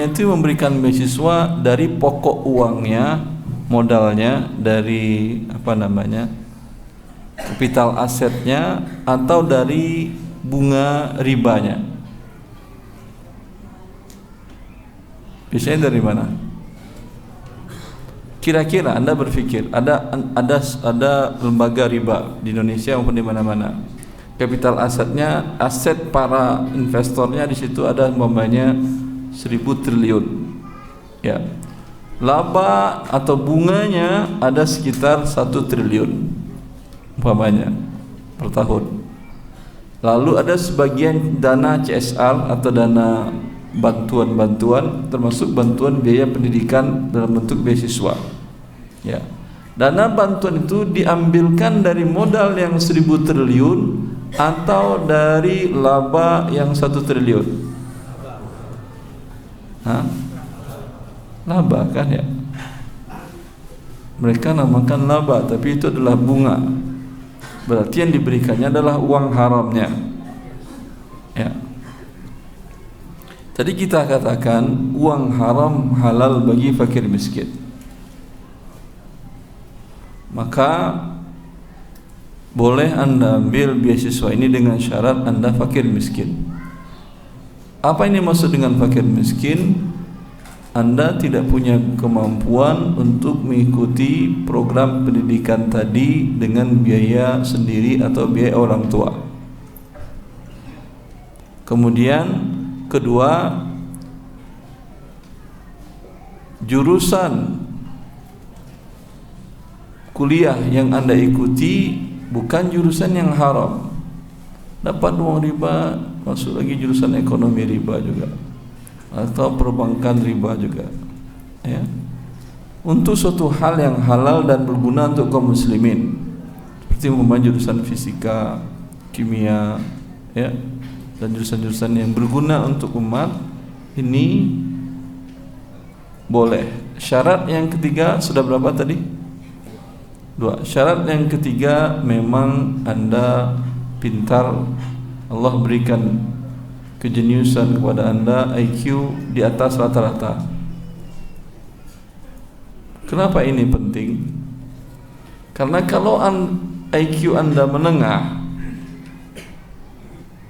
itu memberikan beasiswa dari pokok uangnya, modalnya, dari kapital asetnya, atau dari bunga ribanya. Biasanya dari mana? Kira-kira Anda berpikir ada lembaga riba di Indonesia maupun di mana-mana. Kapital asetnya, aset para investornya di situ ada umpamanya 1.000 triliun. Ya. Laba atau bunganya ada sekitar 1 triliun umpamanya per tahun. Lalu ada sebagian dana CSR atau dana bantuan-bantuan, termasuk bantuan biaya pendidikan dalam bentuk beasiswa. Ya. Dana bantuan itu diambilkan dari modal yang 1.000 triliun atau dari laba yang 1 triliun. Hah? Laba kan ya? Mereka namakan laba, tapi itu adalah bunga. Berarti yang diberikannya adalah uang haramnya. Ya. Tadi kita katakan uang haram halal bagi fakir miskin. Maka boleh Anda ambil beasiswa ini dengan syarat Anda fakir miskin. Apa ini maksud dengan fakir miskin? Anda tidak punya kemampuan untuk mengikuti program pendidikan tadi dengan biaya sendiri atau biaya orang tua. Kemudian kedua, jurusan kuliah yang Anda ikuti bukan jurusan yang haram. Dapat uang riba, masuk lagi jurusan ekonomi riba juga, atau perbankan riba juga, ya. Untuk suatu hal yang halal dan berguna untuk kaum muslimin, seperti umpamanya jurusan fisika, kimia, ya, dan jurusan-jurusan yang berguna untuk umat, ini boleh. Syarat yang ketiga sudah berapa tadi? 2. Syarat yang ketiga memang Anda pintar, Allah berikan kejeniusan kepada Anda, IQ di atas rata-rata. Kenapa ini penting? Karena kalau IQ Anda menengah,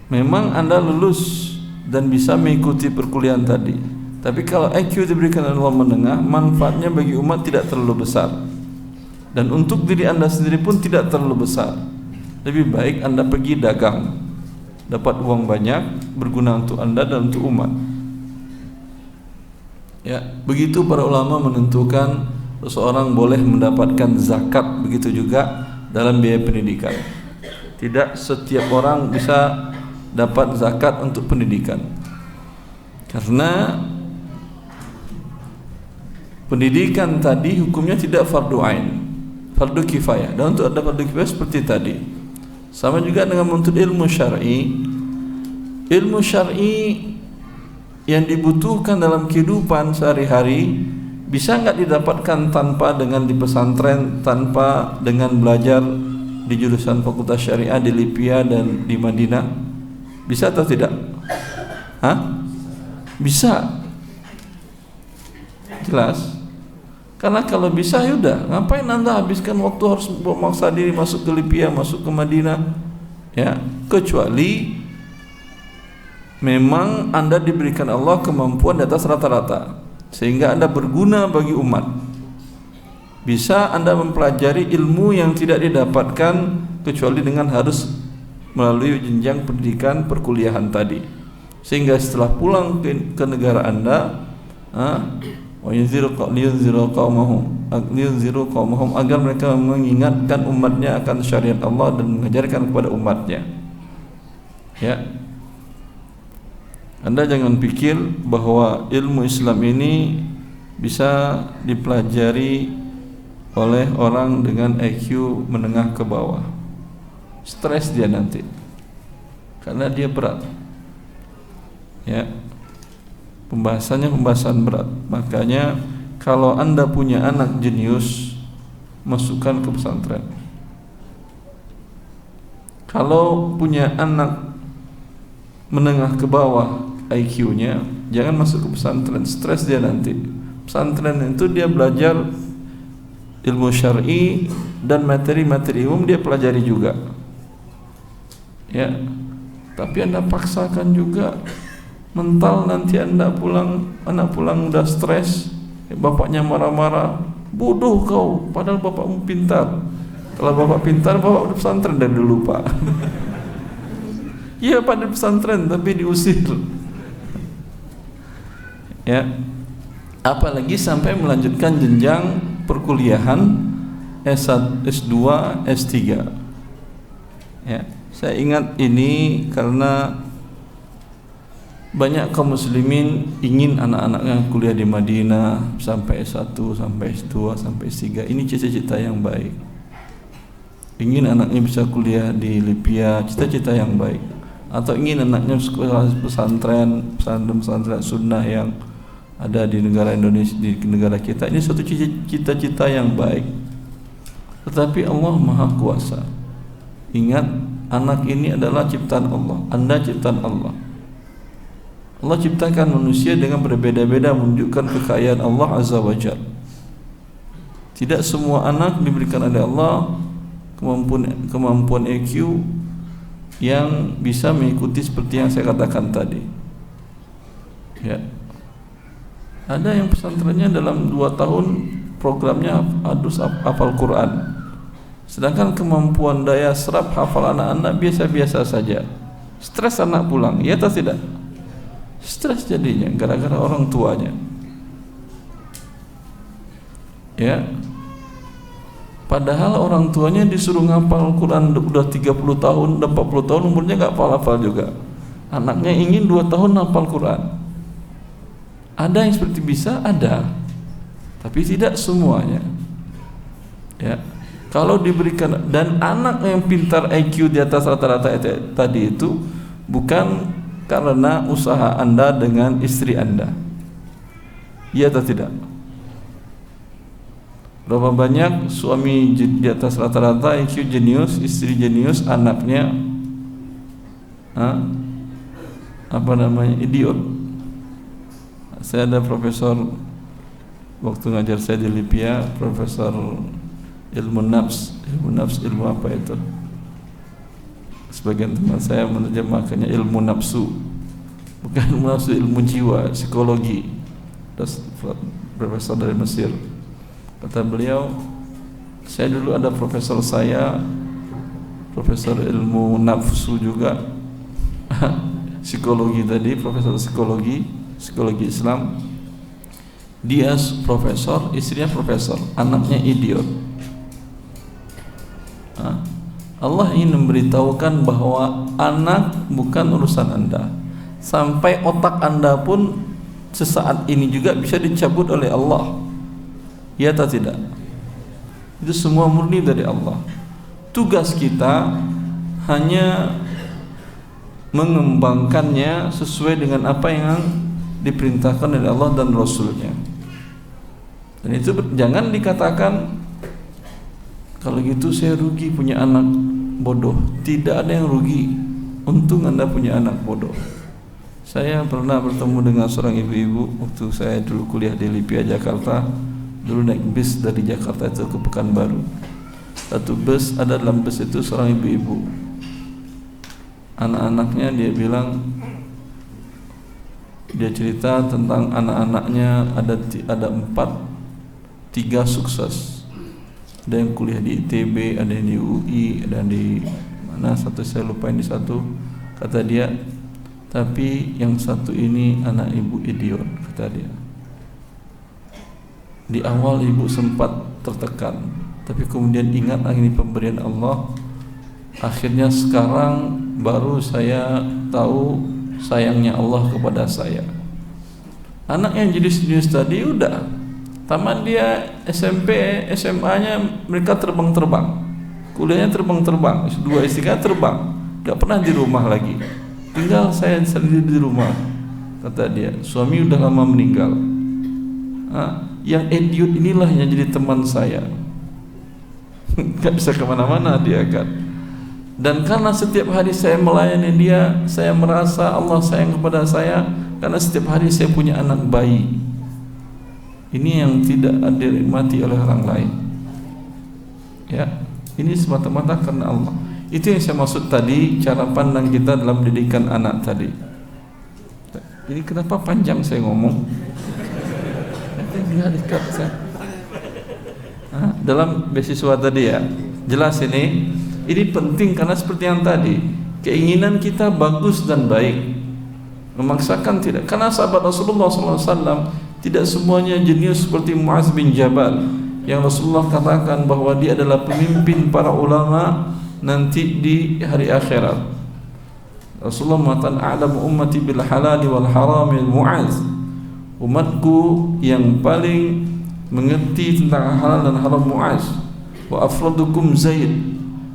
memang Anda lulus dan bisa mengikuti perkuliahan tadi. Tapi kalau IQ diberikan Allah menengah, manfaatnya bagi umat tidak terlalu besar, dan untuk diri Anda sendiri pun tidak terlalu besar. lebih baik Anda pergi dagang, dapat uang banyak, berguna untuk Anda dan untuk umat. Ya, begitu para ulama menentukan seseorang boleh mendapatkan zakat, begitu juga dalam biaya pendidikan. Tidak setiap orang bisa dapat zakat untuk pendidikan, karena pendidikan tadi hukumnya tidak fardu ain, fardu kifayah. Dan untuk ada fardu kifayah seperti tadi. Sama juga dengan menuntut ilmu syar'i. Ilmu syar'i yang dibutuhkan dalam kehidupan sehari-hari bisa enggak didapatkan tanpa dengan di pesantren, tanpa dengan belajar di jurusan Fakultas Syariah di Libya dan di Madinah? Bisa atau tidak? Hah? Bisa. Jelas? Karena kalau bisa yaudah, ngapain Anda habiskan waktu harus memaksa diri masuk ke Libya, masuk ke Madinah? Ya, kecuali memang Anda diberikan Allah kemampuan di atas rata-rata, sehingga Anda berguna bagi umat. Bisa Anda mempelajari ilmu yang tidak didapatkan kecuali dengan harus melalui jenjang pendidikan perkuliahan tadi, sehingga setelah pulang ke negara Anda, liyunziru qaumahum, agar mereka mengingatkan umatnya akan syariat Allah dan mengajarkan kepada umatnya. Ya, Anda jangan pikir bahwa ilmu Islam ini bisa dipelajari oleh orang dengan IQ menengah ke bawah. Stres dia nanti, karena dia berat. Ya, pembahasannya pembahasan berat. Makanya kalau Anda punya anak jenius, masukkan ke pesantren. Kalau punya anak menengah ke bawah IQ-nya, jangan masuk ke pesantren, stres dia nanti. Pesantren itu dia belajar ilmu syar'i dan materi-materi umum dia pelajari juga. Ya, tapi Anda paksakan juga, mental nanti anak pulang udah stres, bapaknya marah-marah, bodoh kau, padahal bapakmu pintar. Kalau bapak pintar, bapak udah pesantren dari dulu Pak. Iya pada pesantren tapi diusir. Ya, apalagi sampai melanjutkan jenjang perkuliahan S1, S2, S3. Ya, saya ingat ini karena banyak kaum muslimin ingin anak-anaknya kuliah di Madinah sampai S1, sampai S2, sampai S3. Ini cita-cita yang baik. Ingin anaknya bisa kuliah di Libya, cita-cita yang baik. Atau ingin anaknya sekolah pesantren sunnah yang ada di negara Indonesia, di negara kita. Ini suatu cita-cita yang baik. Tetapi Allah Maha Kuasa. Ingat, anak ini adalah ciptaan Allah. Anda ciptaan Allah. Allah ciptakan manusia dengan berbeda-beda, menunjukkan kekayaan Allah Azza wa Jalla. Tidak semua anak diberikan oleh Allah kemampuan EQ yang bisa mengikuti seperti yang saya katakan tadi. Ya, ada yang pesantrennya dalam 2 tahun programnya harus hafal Quran, sedangkan kemampuan daya serap hafal anak-anak biasa-biasa saja. Stres anak pulang, ya atau tidak? Stres jadinya gara-gara orang tuanya. Ya, padahal orang tuanya disuruh ngapal Quran udah 30 tahun, udah 40 tahun umurnya gak hafal juga. Anaknya ingin 2 tahun hafal Quran. Ada yang seperti bisa, ada, tapi tidak semuanya. Ya, kalau diberikan, dan anak yang pintar IQ di atas rata-rata tadi itu bukan karena usaha Anda dengan istri Anda. Iya atau tidak? Berapa banyak suami di atas rata-rata IQ jenius, istri jenius, anaknya idiot. Saya ada profesor waktu ngajar saya di Libya, profesor ilmu nafs, ilmu apa itu? Sebagian teman saya menerjemahkannya ilmu nafsu, bukan ilmu nafsu, ilmu jiwa, psikologi. Profesor dari Mesir. Kata beliau, saya dulu ada profesor saya profesor ilmu nafsu juga, psikologi tadi, profesor psikologi Islam. Dia profesor, istrinya profesor, anaknya idiot. Allah ingin memberitahukan bahwa anak bukan urusan Anda. Sampai otak Anda pun sesaat ini juga bisa dicabut oleh Allah. Ya atau tidak? Itu semua murni dari Allah. Tugas kita hanya mengembangkannya sesuai dengan apa yang diperintahkan oleh Allah dan Rasulnya. Dan itu jangan dikatakan kalau gitu saya rugi punya anak bodoh. Tidak ada yang rugi. Untung Anda punya anak bodoh. Saya pernah bertemu dengan seorang ibu-ibu waktu saya dulu kuliah di Lipia, Jakarta. Dulu naik bis dari Jakarta itu ke Pekanbaru. Satu bus, ada dalam bus itu seorang ibu-ibu. Anak-anaknya dia bilang, dia cerita tentang anak-anaknya ada 4, 3 sukses. Ada yang kuliah di ITB, ada yang di UI, ada yang di mana satu saya lupa, yang di satu. Kata dia, tapi yang satu ini anak ibu idiot, kata dia. Di awal ibu sempat tertekan, tapi kemudian ingat ini pemberian Allah. Akhirnya sekarang baru saya tahu sayangnya Allah kepada saya. Anak yang jadi jenius tadi udah tamat, dia SMP, SMA-nya mereka terbang-terbang, kuliahnya terbang-terbang, S2, S3 terbang, gak pernah di rumah lagi. Tinggal saya sendiri di rumah, kata dia. Suami udah lama meninggal. Yang idiot inilah yang jadi teman saya. Gak bisa kemana-mana dia kan. Dan karena setiap hari saya melayani dia, saya merasa Allah sayang kepada saya. Karena setiap hari saya punya anak bayi. Ini yang tidak dinikmati oleh orang lain. Ya, ini semata-mata karena Allah. Itu yang saya maksud tadi, cara pandang kita dalam pendidikan anak tadi. Ini kenapa panjang saya ngomong? Dalam beasiswa tadi ya, jelas ini penting karena seperti yang tadi, keinginan kita bagus dan baik, memaksakan tidak. Karena sahabat Rasulullah SAW tidak semuanya jenius seperti Muaz bin Jabal yang Rasulullah katakan bahwa dia adalah pemimpin para ulama nanti di hari akhirat. Rasulullah mengatakan a'lamu ummati bil halali wal harami Muaz. Umatku yang paling mengerti tentang halal dan haram Muaz. Wa afradukum Zaid,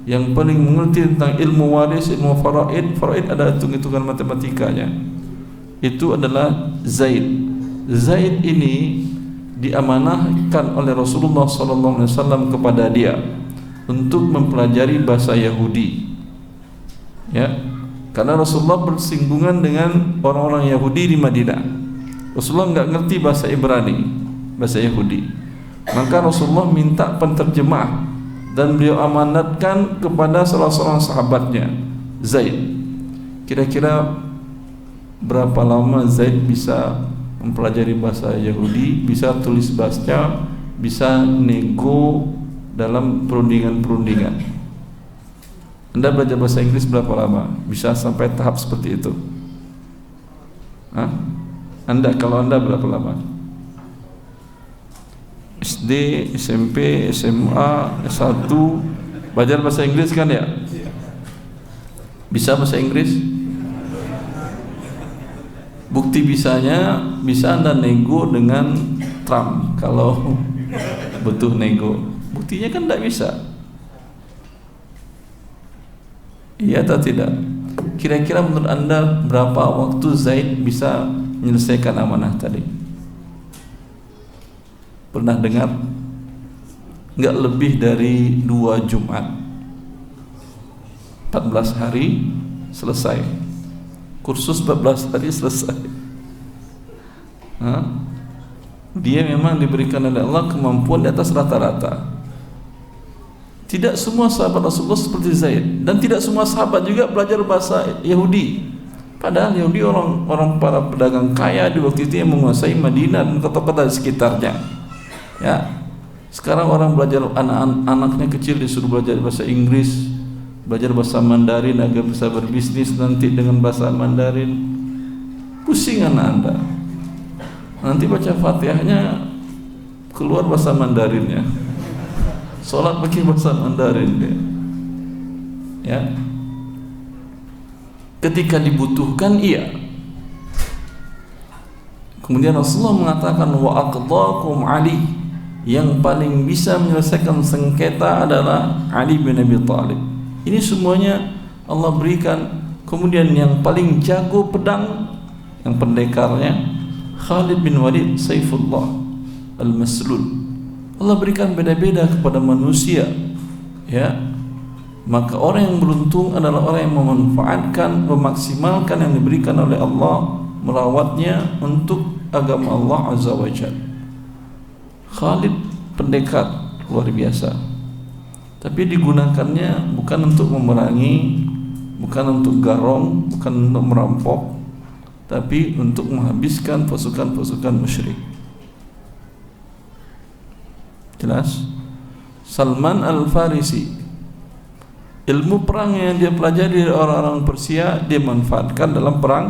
yang paling mengerti tentang ilmu waris, ilmu faraid ada hitung-hitungan matematikanya. Itu adalah Zaid. Zaid ini diamanahkan oleh Rasulullah SAW kepada dia untuk mempelajari bahasa Yahudi. Ya, karena Rasulullah bersinggungan dengan orang-orang Yahudi di Madinah. Rasulullah enggak ngerti bahasa Ibrani, bahasa Yahudi. Maka Rasulullah minta penterjemah dan beliau amanatkan kepada salah seorang sahabatnya, Zaid. Kira-kira berapa lama Zaid bisa mempelajari bahasa Yahudi, bisa tulis baca, bisa nego dalam perundingan-perundingan? Anda belajar bahasa Inggris berapa lama? Bisa sampai tahap seperti itu? Kalau Anda berapa lama? SD, SMP, SMA, S1 belajar bahasa Inggris kan ya? Bisa bahasa Inggris? Bukti bisanya, bisa Anda nego dengan Trump kalau butuh nego. Buktinya kan tidak bisa. Iya atau tidak? Kira-kira menurut Anda berapa waktu Zaid bisa menyelesaikan amanah tadi? Pernah dengar? Enggak lebih dari 2 Jumat, 14 hari selesai. Kursus 14 hari selesai. Dia memang diberikan oleh Allah kemampuan di atas rata-rata. Tidak semua sahabat Rasulullah seperti Zaid, dan tidak semua sahabat juga belajar bahasa Yahudi. Padahal Yahudi orang para pedagang kaya di waktu itu yang menguasai Madinah dan kota-kota di sekitarnya. Ya, sekarang orang belajar, anak-anaknya kecil disuruh belajar bahasa Inggris, belajar bahasa Mandarin agar bisa berbisnis nanti dengan bahasa Mandarin. Pusing anak Anda. Nanti baca Fatihahnya keluar bahasa Mandarinnya. Salat pakai bahasa Mandarin dia. Ya. Ketika dibutuhkan iya. Kemudian Rasulullah mengatakan wa aqdakum Ali, yang paling bisa menyelesaikan sengketa adalah Ali bin Abi Thalib. Ini semuanya Allah berikan. Kemudian yang paling jago pedang, yang pendekarnya Khalid bin Walid Saifullah Al-Maslul. Allah berikan beda-beda kepada manusia. Ya. Maka orang yang beruntung adalah orang yang memanfaatkan, memaksimalkan yang diberikan oleh Allah, merawatnya untuk agama Allah Azza wa Jalla. Khalid pendekar luar biasa, tapi digunakannya bukan untuk memerangi, bukan untuk garong, bukan untuk merampok, tapi untuk menghabiskan pasukan-pasukan musyrik. Jelas? Salman Al-Farisi, ilmu perang yang dia pelajari dari orang-orang Persia dia manfaatkan dalam perang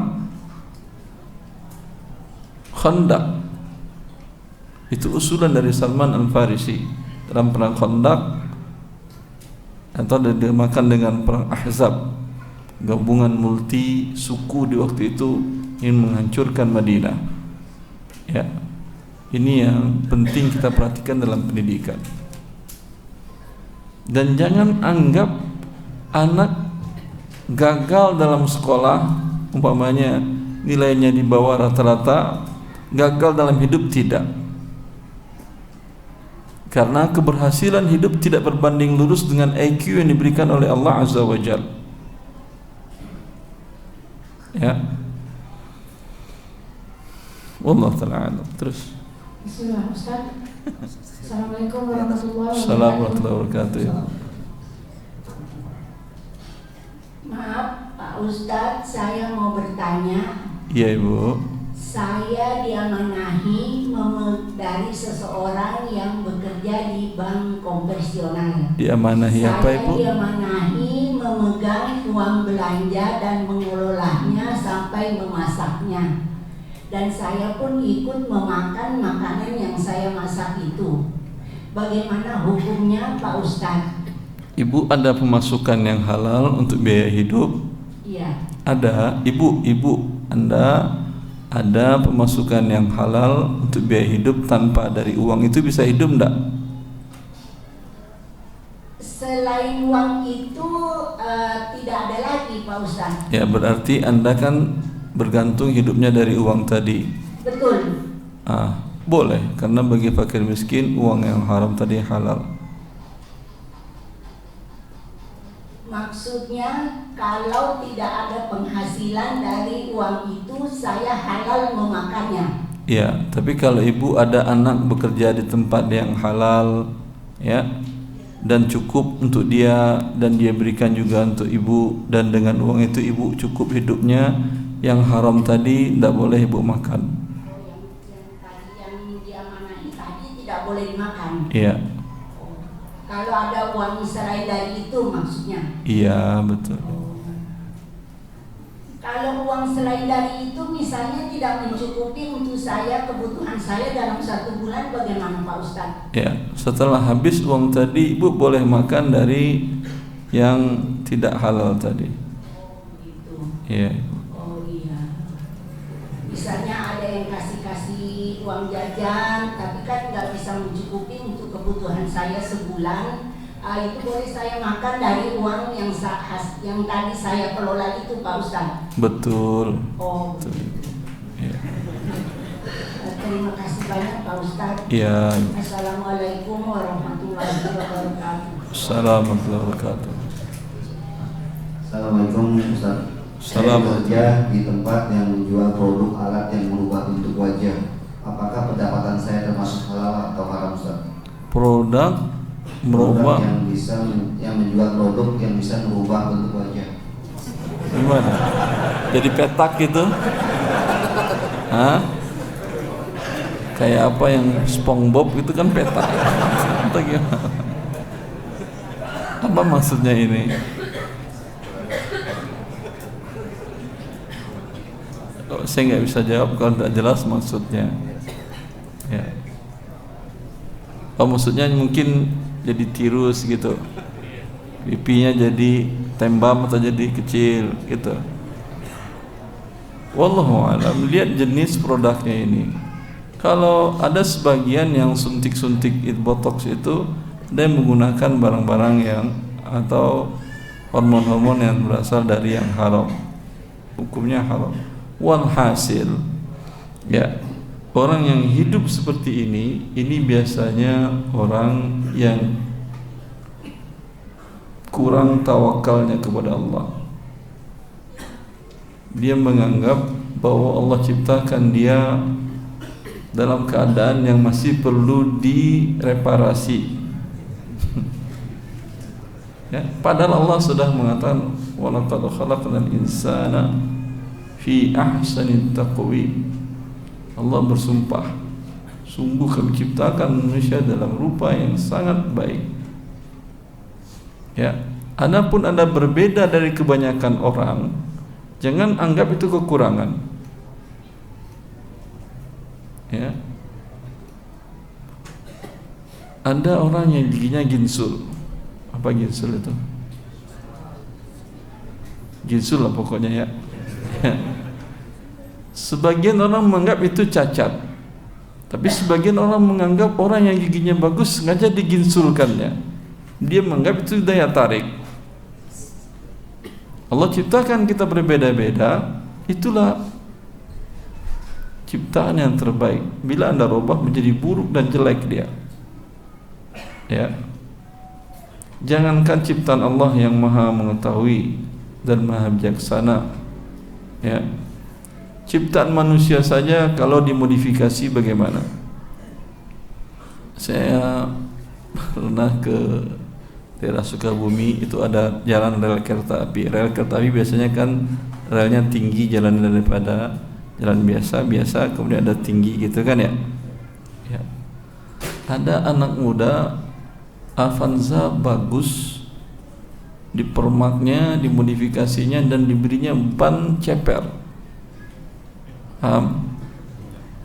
Khandaq. Itu usulan dari Salman Al-Farisi dalam perang Khandaq, atau dinamakan dengan perang Ahzab, gabungan multi suku di waktu itu ingin menghancurkan Madinah. Ya, ini yang penting kita perhatikan dalam pendidikan. Dan jangan anggap anak gagal dalam sekolah, umpamanya nilainya di bawah rata-rata, gagal dalam hidup. Tidak, karena keberhasilan hidup tidak berbanding lurus dengan IQ yang diberikan oleh Allah Azza wa Jalla. Ya, wallahu ta'ala alam. Terus Bismillah Ustaz. Assalamualaikum warahmatullahi wabarakatuh. Assalamualaikum warahmatullahi wabarakatuh. Maaf Pak Ustadz, saya mau bertanya. Iya Ibu. Saya diamanahi dari seseorang yang bekerja di bank konvensional. Diamanahi apa Ibu? Saya diamanahi memegang uang belanja dan mengelolanya sampai memasaknya. Dan saya pun ikut memakan makanan yang saya masak itu. Bagaimana hukumnya Pak Ustadz? Ibu ada pemasukan yang halal untuk biaya hidup? Iya. Ada. Ibu Anda ada pemasukan yang halal untuk biaya hidup tanpa dari uang itu bisa hidup enggak? Selain uang itu tidak ada lagi Pak Ustadz. Ya berarti Anda kan bergantung hidupnya dari uang tadi. Betul. Boleh, karena bagi fakir miskin uang yang haram tadi halal. Maksudnya kalau tidak ada penghasilan dari uang itu saya halal memakannya. Ya, tapi kalau ibu ada anak bekerja di tempat yang halal, ya, dan cukup untuk dia dan dia berikan juga untuk ibu, dan dengan uang itu ibu cukup hidupnya, yang haram tadi tidak boleh ibu makan. Yang diamanahi tadi tidak boleh dimakan. Iya. Kalau ada uang selain dari itu maksudnya. Iya betul. Kalau uang selain dari itu misalnya tidak mencukupi untuk saya kebutuhan saya dalam 1 bulan, bagaimana Pak Ustadz? Ya, setelah habis uang tadi ibu boleh makan dari yang tidak halal tadi. Oh gitu. Iya. Oh iya. Misalnya ada yang kasih uang jajan, tapi kan nggak bisa mencukupi untuk kebutuhan saya sebulan. Itu boleh saya makan dari uang yang tadi saya kelola itu Pak Ustadz? Betul. Oh. Betul. Ya. Terima kasih banyak Pak Ustadz. Ya. Assalamualaikum warahmatullahi wabarakatuh. Assalamualaikum warahmatullahi wabarakatuh. Assalamualaikum Ustaz. Saya bekerja di tempat yang menjual produk alat yang merubah bentuk wajah. Apakah pendapatan saya termasuk halal atau haram Ustaz? Produk merubah yang menjual produk yang bisa merubah bentuk wajah. gimana? Jadi petak gitu? Hah? Kayak apa yang SpongeBob itu kan petak? Atau gimana? Apa maksudnya ini? Saya nggak bisa jawab kalau tidak jelas maksudnya. Ya. Oh, maksudnya mungkin jadi tirus gitu, pipinya jadi tembam atau jadi kecil gitu. Wallahu a'lam. Lihat jenis produknya ini. Kalau ada sebagian yang suntik-suntik botox itu, ada yang menggunakan barang-barang yang atau hormon-hormon yang berasal dari yang haram, hukumnya haram. Walhasil, ya, orang yang hidup seperti ini biasanya orang yang kurang tawakalnya kepada Allah. Dia menganggap bahwa Allah ciptakan dia dalam keadaan yang masih perlu direparasi. Ya, padahal Allah sudah mengatakan wa laqad khalaqnal insana fi ahsani taqwim. Allah bersumpah, sungguh kami ciptakan manusia dalam rupa yang sangat baik. Ya, adapun Anda berbeda dari kebanyakan orang, jangan anggap itu kekurangan. Ya. Ada orang yang giginya ginsul. Apa ginsul itu? Ginsul lah pokoknya ya. Sebagian orang menganggap itu cacat, tapi sebagian orang menganggap orang yang giginya bagus sengaja diginsulkannya. Dia menganggap itu daya tarik. Allah ciptakan kita berbeda-beda, itulah ciptaan yang terbaik. Bila Anda rubah menjadi buruk dan jelek dia, ya, jangankan ciptaan Allah yang maha mengetahui dan maha bijaksana, ya, ciptaan manusia saja kalau dimodifikasi bagaimana? Saya pernah ke daerah Sukabumi, itu ada jalan rel kereta api. Rel kereta api biasanya kan relnya tinggi jalan daripada jalan biasa, kemudian ada tinggi gitu kan ya. Ya. Ada anak muda Avanza bagus, dipermaknya, dimodifikasinya dan diberinya ban ceper.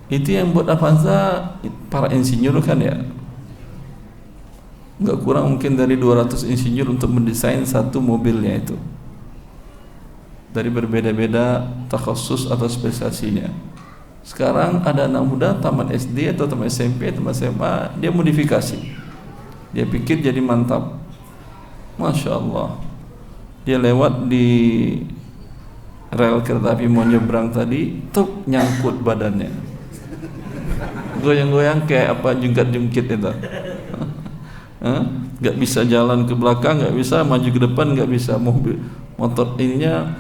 Itu yang buat Avanza para insinyur kan ya. Nggak kurang mungkin dari 200 insinyur untuk mendesain satu mobilnya itu, dari berbeda-beda takhasus atau spesialisasinya. Sekarang ada anak muda tamat SD atau tamat SMP, tamat SMA, dia modifikasi, dia pikir jadi mantap. Masya Allah, dia lewat di rel kereta api mau nyebrang tadi, tuh nyangkut badannya, goyang-goyang kayak apa, jungkat-jungkit itu. Nggak bisa jalan ke belakang, nggak bisa maju ke depan, nggak bisa mobil motor ininya.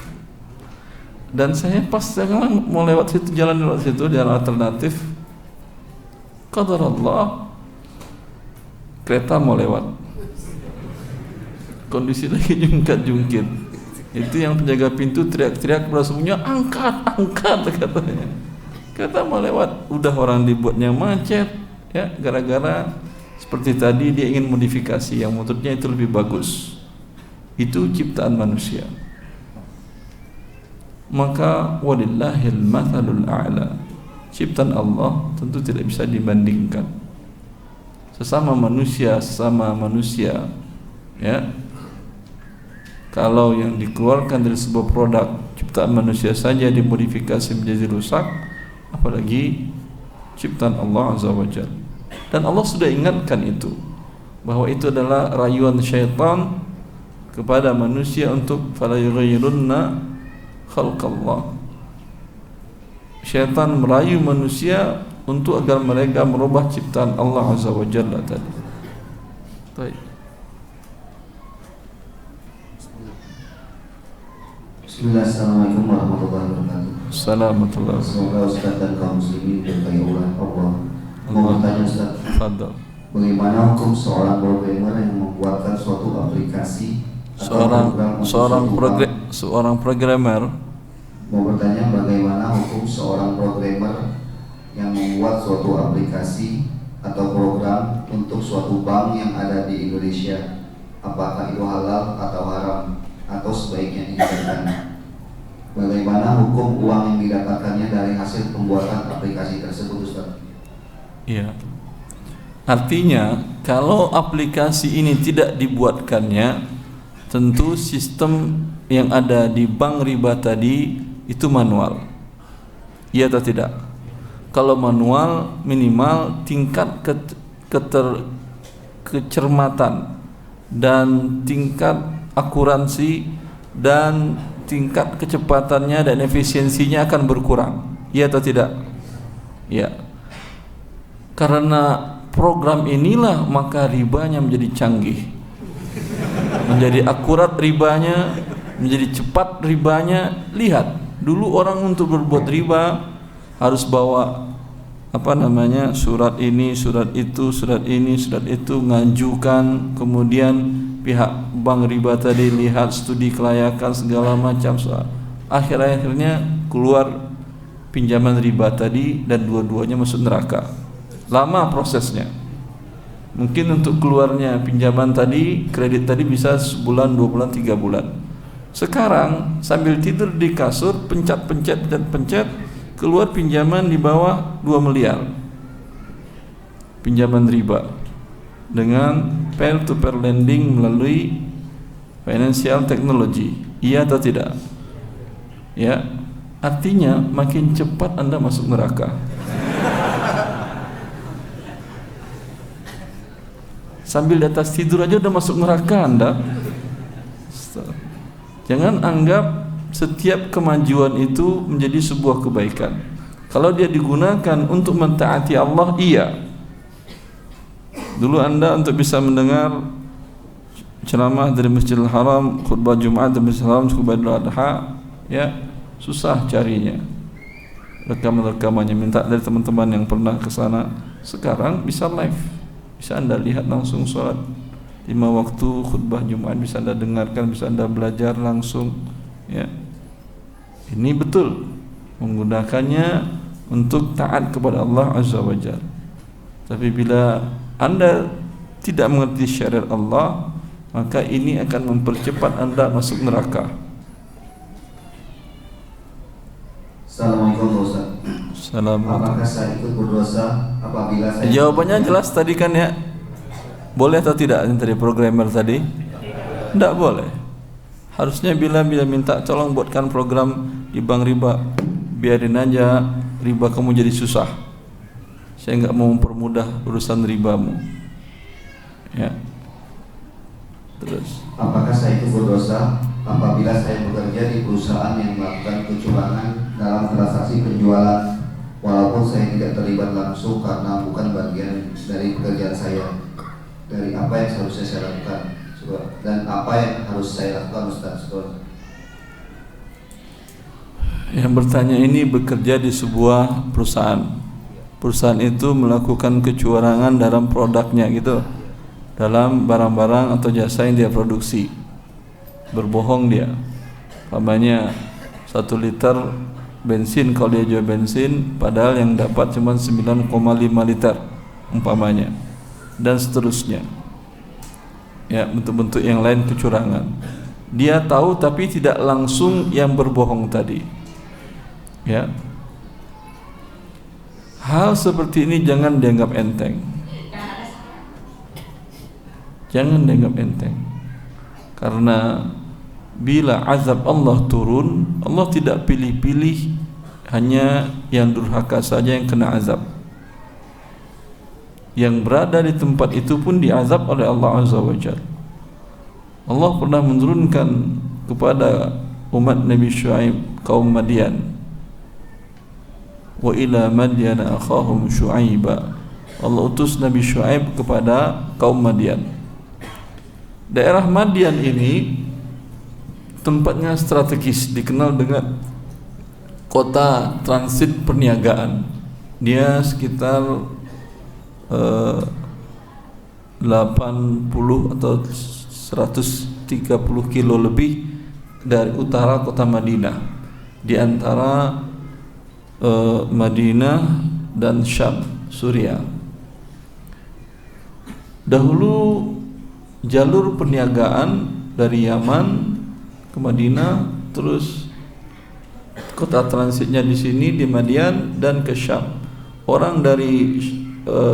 Dan saya pas sekarang mau lewat situ, jalan alternatif, qadar Allah, kereta mau lewat, kondisi lagi jungkat-jungkit. Itu yang penjaga pintu teriak-teriak bersembunyi, angkat katanya. Kereta mau lewat, udah orang dibuatnya macet, ya, gara-gara seperti tadi dia ingin modifikasi yang menurutnya itu lebih bagus. Itu ciptaan manusia. Maka walillahil mathalul a'la, ciptaan Allah tentu tidak bisa dibandingkan. Sesama manusia, ya. Kalau yang dikeluarkan dari sebuah produk ciptaan manusia saja dimodifikasi menjadi rusak, apalagi ciptaan Allah Azza wa Jalla. Dan Allah sudah ingatkan itu, bahwa itu adalah rayuan syaitan kepada manusia untuk fala yughayyirunna khalqallah. Syaitan merayu manusia untuk agar mereka merubah ciptaan Allah Azza wa Jalla tadi. Baik. Bismillah, assalamualaikum warahmatullahi wabarakatuh. Assalamualaikum. Semoga Ustaz dan kaum muslimin dirahmati Allah. Mau bertanya Ustaz, Fadal. bagaimana hukum seorang programmer yang membuatkan suatu aplikasi seorang programmer? Mau bertanya bagaimana hukum seorang programmer yang membuat suatu aplikasi atau program untuk suatu bank yang ada di Indonesia, apakah itu halal atau haram atau sebaiknya dibiarkan? Bagaimana hukum uang yang didapatkannya dari hasil pembuatan aplikasi tersebut, Ustaz? Iya. Artinya kalau aplikasi ini tidak dibuatkannya, tentu sistem yang ada di bank riba tadi itu manual. Iya atau tidak? Kalau manual, minimal tingkat kecermatan dan tingkat akuransi dan tingkat kecepatannya dan efisiensinya akan berkurang. Iya atau tidak? Iya. Karena program inilah maka ribanya menjadi canggih, menjadi akurat ribanya, menjadi cepat ribanya. Lihat, dulu orang untuk berbuat riba harus bawa surat ini, surat itu, surat ini, surat itu, ngajukan, kemudian pihak bank riba tadi lihat studi kelayakan segala macam soal. Akhirnya keluar pinjaman riba tadi dan dua-duanya masuk neraka. Lama prosesnya. Mungkin untuk keluarnya pinjaman tadi, kredit tadi bisa sebulan, 2 bulan, 3 bulan. Sekarang sambil tidur di kasur, pencet, keluar pinjaman di bawah 2 miliar. Pinjaman riba dengan peer to peer lending melalui financial technology. Iya atau tidak? Ya. Artinya makin cepat Anda masuk neraka. Sambil di atas tidur aja udah masuk neraka Anda. Jangan anggap setiap kemajuan itu menjadi sebuah kebaikan. Kalau dia digunakan untuk mentaati Allah, iya. Dulu Anda untuk bisa mendengar ceramah dari Masjidil Haram, khutbah Jumat dari Masjidil Haram, khutbah Idul Adha, ya susah carinya. Rekaman-rekamannya minta dari teman-teman yang pernah ke sana. Sekarang bisa live. Bisa Anda lihat langsung sholat 5 waktu, khutbah Jumat bisa Anda dengarkan, bisa Anda belajar langsung, ya. Ini betul menggunakannya untuk taat kepada Allah Azza wa Jalla. Tapi bila Anda tidak mengerti syariat Allah, maka ini akan mempercepat Anda masuk neraka. Assalamualaikum Ustaz. Assalamualaikum. Apakah saya ikut berdosa apabila saya... Jawabannya jelas tadi kan ya. Boleh atau tidak yang tadi programmer tadi? Tidak boleh. Harusnya bila minta tolong buatkan program di bank riba, biarin aja riba kamu jadi susah. Saya enggak mau mempermudah urusan ribamu. Ya. Terus. Apakah saya ikut berdosa apabila saya bekerja di perusahaan yang melakukan kecurangan dalam transaksi penjualan, walaupun saya tidak terlibat langsung karena bukan bagian dari pekerjaan saya? Dari apa yang seharusnya saya lakukan dan apa yang harus saya lakukan, Ustaz? Yang bertanya ini bekerja di sebuah perusahaan. Perusahaan itu melakukan kecurangan dalam produknya gitu, dalam barang-barang atau jasa yang dia produksi. Berbohong dia. Umpamanya 1 liter bensin, kalau dia jual bensin padahal yang dapat cuma 9,5 liter umpamanya, dan seterusnya. Ya, bentuk-bentuk yang lain kecurangan. Dia tahu tapi tidak langsung yang berbohong tadi. Ya. Hal seperti ini jangan dianggap enteng. Jangan dianggap enteng. Karena bila azab Allah turun, Allah tidak pilih-pilih hanya yang durhaka saja yang kena azab. Yang berada di tempat itu pun diazab oleh Allah Azza wa Jalla. Allah pernah menurunkan kepada umat Nabi Syuaib kaum Madian, wa ila Madyana akhahum Syuaiba. Allah utus Nabi Syuaib kepada kaum Madian. Daerah Madian ini tempatnya strategis, dikenal dengan kota transit perniagaan. Dia sekitar 80 atau 130 kilo lebih dari utara kota Madinah, di antara Madinah dan Syam, Suriah. Dahulu jalur perniagaan dari Yaman ke Madinah terus Kota transitnya di sini di Madian dan ke Syam. Orang dari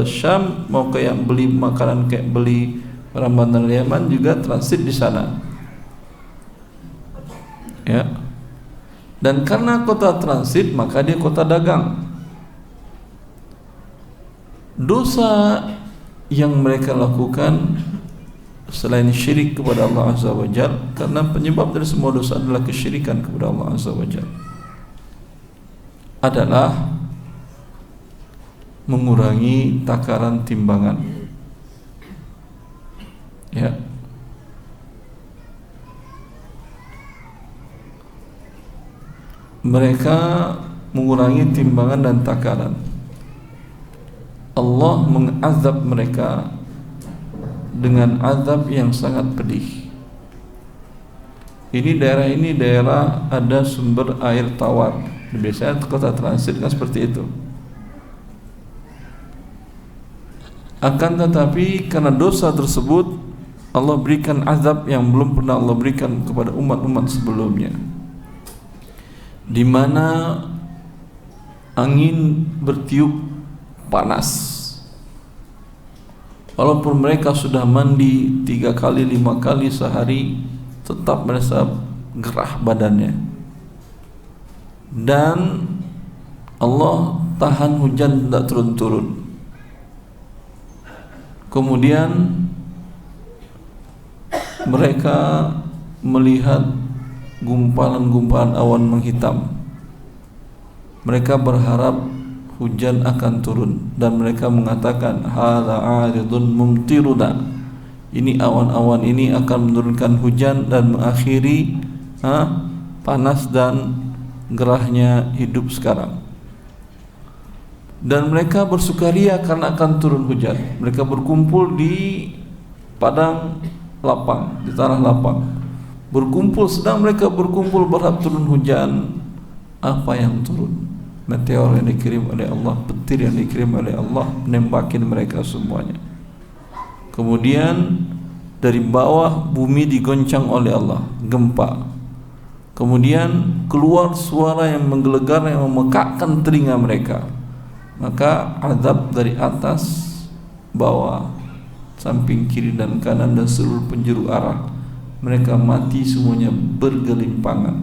Syam mau kayak beli makanan, kayak beli barang dari Yaman juga transit di sana. Ya. Dan karena kota transit maka dia kota dagang. Dosa yang mereka lakukan selain syirik kepada Allah Azza wa Jalla, karena penyebab dari semua dosa adalah kesyirikan kepada Allah Azza wa Jalla, adalah mengurangi takaran timbangan. Ya. Mereka mengurangi timbangan dan takaran. Allah mengazab mereka dengan azab yang sangat pedih. Ini daerah ada sumber air tawar. Biasanya kota transit kan seperti itu. Akan tetapi karena dosa tersebut Allah berikan azab yang belum pernah Allah berikan kepada umat-umat sebelumnya, di mana angin bertiup panas. Walaupun mereka sudah mandi 3 kali 5 kali sehari, tetap merasa gerah badannya. Dan Allah tahan hujan tidak turun-turun. Kemudian mereka melihat gumpalan-gumpalan awan menghitam. Mereka berharap hujan akan turun dan mereka mengatakan hadza 'aridun mumtiruna. Ini awan-awan ini akan menurunkan hujan dan mengakhiri panas dan gerahnya hidup sekarang. Dan mereka bersukaria karena akan turun hujan. Mereka berkumpul di padang lapang, di tanah lapang. Sedang mereka berkumpul berharap turun hujan. Apa yang turun? Meteor yang dikirim oleh Allah, petir yang dikirim oleh Allah, nembakin mereka semuanya. Kemudian dari bawah bumi digoncang oleh Allah, gempa. Kemudian keluar suara yang menggelegar, yang memekakkan telinga mereka. Maka azab dari atas, bawah, samping kiri dan kanan dan seluruh penjuru arah, mereka mati semuanya bergelimpangan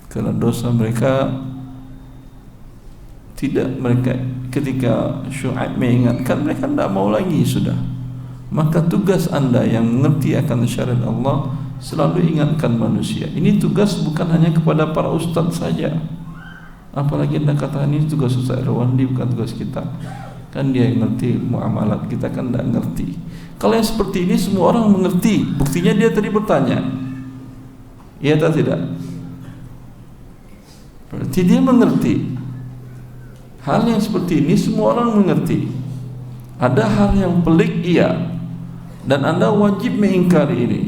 karena dosa mereka. Ketika Syuaib mengingatkan, mereka tidak mau lagi sudah. Maka tugas anda yang mengerti akan syariat Allah, selalu ingatkan manusia. Ini tugas bukan hanya kepada para ustaz saja. Apalagi anda katakan ini tugas Ustaz Irwandi, bukan tugas kita. Kan dia yang ngerti muamalat, kita kan tidak ngerti. Kalau yang seperti ini semua orang mengerti. Buktinya dia tadi bertanya, iya atau tidak? Berarti dia mengerti. Hal yang seperti ini semua orang mengerti. Ada hal yang pelik, iya, dan anda wajib mengingkari ini.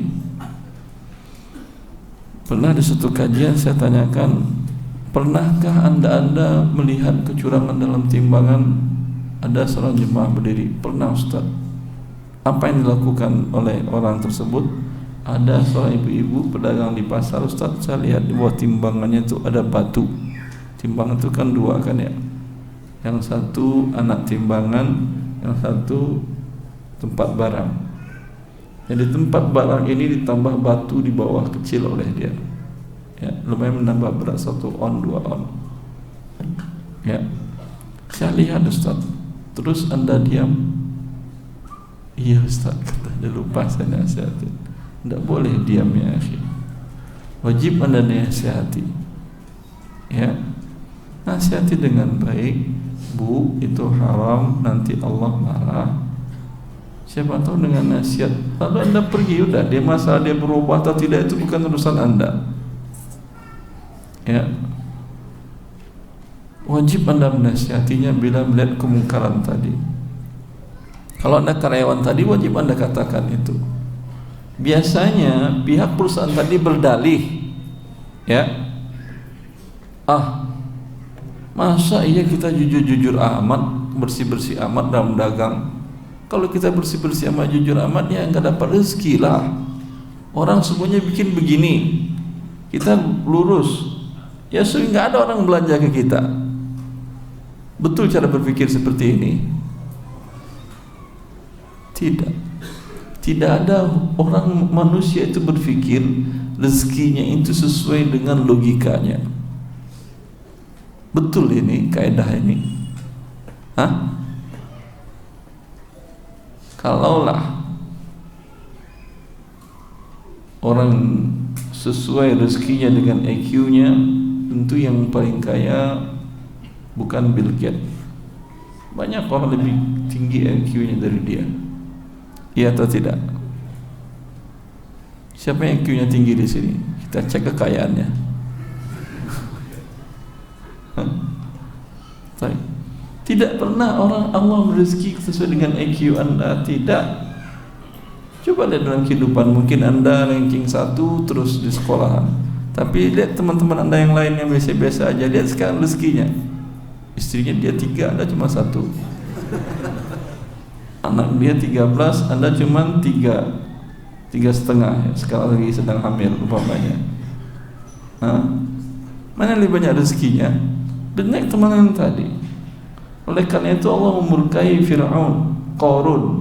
Pernah di satu kajian saya tanyakan, pernahkah anda melihat kecurangan dalam timbangan? Ada seorang jemaah berdiri, pernah Ustaz. Apa yang dilakukan oleh orang tersebut? Ada seorang ibu-ibu pedagang di pasar, Ustaz, saya lihat di bawah timbangannya itu ada batu. Timbangan itu kan 2 kan ya, yang satu anak timbangan, yang satu tempat barang. Jadi tempat barang ini ditambah batu di bawah kecil oleh dia, ya, lumayan menambah berat 1 on 2 on. Ya, saya lihat Ustaz. Terus anda diam? Iya Ustaz, kata dia, lupa saya nasihatin. Tidak boleh diam ya akhi, wajib anda nasihati. Ya, nasihati dengan baik. Bu, itu haram, nanti Allah marah. Siapa tahu dengan nasihat lalu anda pergi, udah, dia masalah dia berubah atau tidak itu bukan urusan anda. Ya, wajib anda menasihatinya bila melihat kemungkaran tadi. Kalau anda karyawan tadi, wajib anda katakan itu. Biasanya pihak perusahaan tadi berdalih, ya, masa iya kita jujur-jujur amat, bersih-bersih amat dalam dagang? Kalau kita bersih-bersih amat, jujur amat, ya enggak dapat rezeki lah. Orang semuanya bikin begini, kita lurus. Ya sering nggak ada orang belanja ke kita. Betul cara berpikir seperti ini? Tidak. Tidak ada orang manusia itu berpikir rezekinya itu sesuai dengan logikanya. Betul ini kaidah ini? Hah? Kalaulah orang sesuai rezekinya dengan IQ-nya, tentu yang paling kaya bukan Bill Gates. Banyak orang lebih tinggi IQ-nya dari dia. Iya atau tidak? Siapa yang IQ-nya tinggi di sini? Kita cek kekayaannya. Tidak pernah orang Allah berezeki sesuai dengan IQ Anda. Tidak. Coba lihat dalam kehidupan, mungkin Anda ranking 1 terus di sekolahan, tapi lihat teman-teman Anda yang lain yang biasa-biasa aja. Lihat sekarang rezekinya, istrinya dia 3, Anda cuma 1. Anak dia 13, Anda cuma 3,5 ya. Sekarang lagi sedang hamil umpamanya. Mana lebih banyak rezekinya? Banyak teman yang tadi. Oleh karena itu Allah memurkai Fir'aun, Qarun,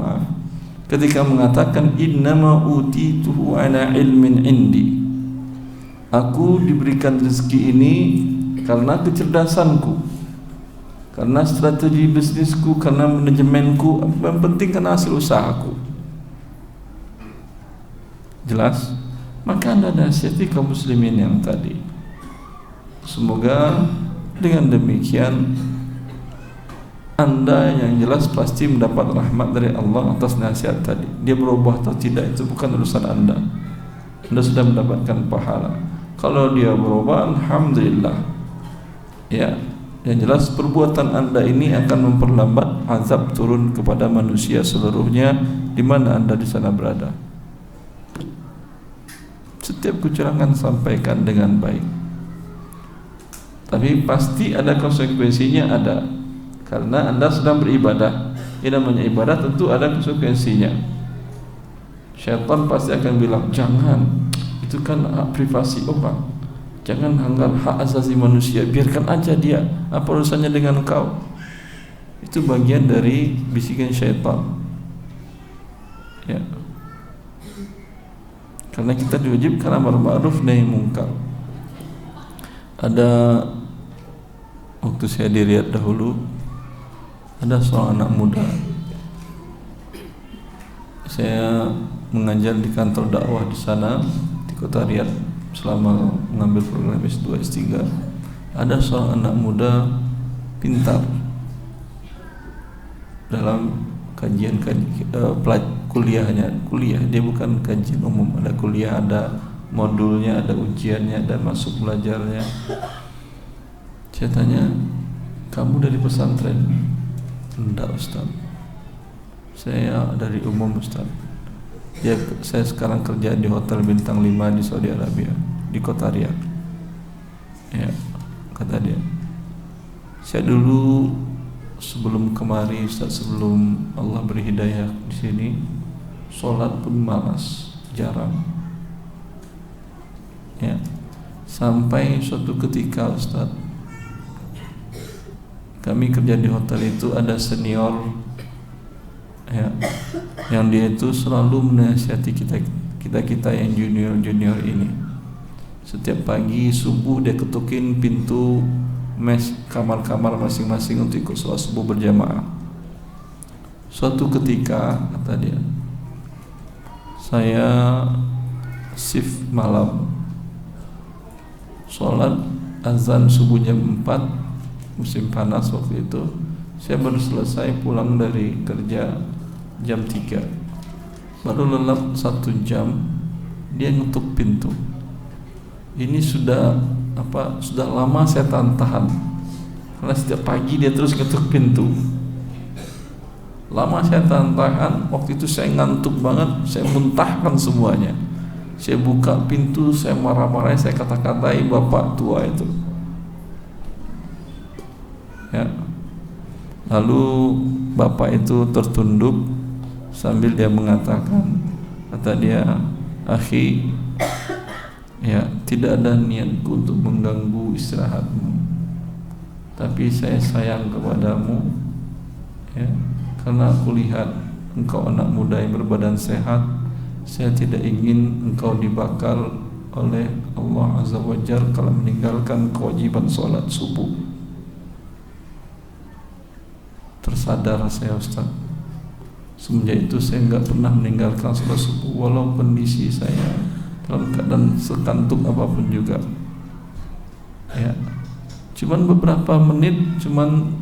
ketika mengatakan innama utituhu ala ilmin indi. Aku diberikan rezeki ini karena kecerdasanku, karena strategi bisnisku, karena manajemenku, yang penting karena hasil usahaku. Jelas? Maka Anda nasihati kaum muslimin yang tadi. Semoga dengan demikian Anda yang jelas pasti mendapat rahmat dari Allah atas nasihat tadi. Dia berubah atau tidak itu bukan urusan Anda. Anda sudah mendapatkan pahala. Kalau dia berubah, alhamdulillah. Ya, yang jelas perbuatan Anda ini akan memperlambat azab turun kepada manusia seluruhnya di mana Anda di sana berada. Setiap kecurangan sampaikan dengan baik. Tapi pasti ada konsekuensinya, ada. Karena Anda sedang beribadah. Ini namanya ibadah, tentu ada konsekuensinya. Syaitan pasti akan bilang, jangan, itu kan hak privasi orang, jangan melanggar hak asasi manusia, biarkan aja dia, apa urusannya dengan kau. Itu bagian dari bisikan syaitan. Ya. Karena kita diwajibkan amar ma'ruf nahi munkar. Ada waktu saya di Riyadh dahulu, ada seorang anak muda. Saya mengajar di kantor dakwah di sana di kota Riyadh selama mengambil program S2 S3. Ada seorang anak muda pintar dalam kajian kuliahnya. Kuliah dia bukan kajian umum, ada kuliah, ada modulnya, ada ujiannya, dan masuk belajarnya. Saya tanya, kamu dari pesantren? Enggak Ustaz, saya dari umum Ustaz. Ya, saya sekarang kerja di hotel bintang 5 di Saudi Arabia, di kota Riyadh. Ya, kata dia, saya dulu sebelum kemari Ustaz, sebelum Allah beri hidayah di sini, sholat pun malas, jarang. Ya, sampai suatu ketika Ustaz, kami kerja di hotel itu, ada senior ya, yang dia itu selalu menasihati kita yang junior ini. Setiap pagi subuh dia ketukin pintu mes kamar-kamar masing-masing untuk ikut sholat subuh berjamaah. Suatu ketika kata dia, saya shift malam, sholat azan subuh jam 4, musim panas waktu itu. Saya baru selesai pulang dari kerja jam 3, baru lelap 1 jam dia ngetuk pintu. Ini sudah lama saya tahan, karena setiap pagi dia terus ngetuk pintu. Lama saya tahan, waktu itu saya ngantuk banget, saya muntahkan semuanya. Saya buka pintu, saya marah-marah, saya kata-katai bapak tua itu. Ya. Lalu bapak itu tertunduk sambil dia mengatakan, kata dia, akhi, ya, tidak ada niatku untuk mengganggu istirahatmu, tapi saya sayang kepadamu, ya, karena aku lihat engkau anak muda yang berbadan sehat. Saya tidak ingin engkau dibakar oleh Allah Azza wa Jalla kalau meninggalkan kewajiban sholat subuh. Tersadar saya, Ustaz, semenjak itu saya enggak pernah meninggalkan sholat subuh walau kondisi saya dalam keadaan sekantuk apapun juga, ya. Cuman beberapa menit, cuman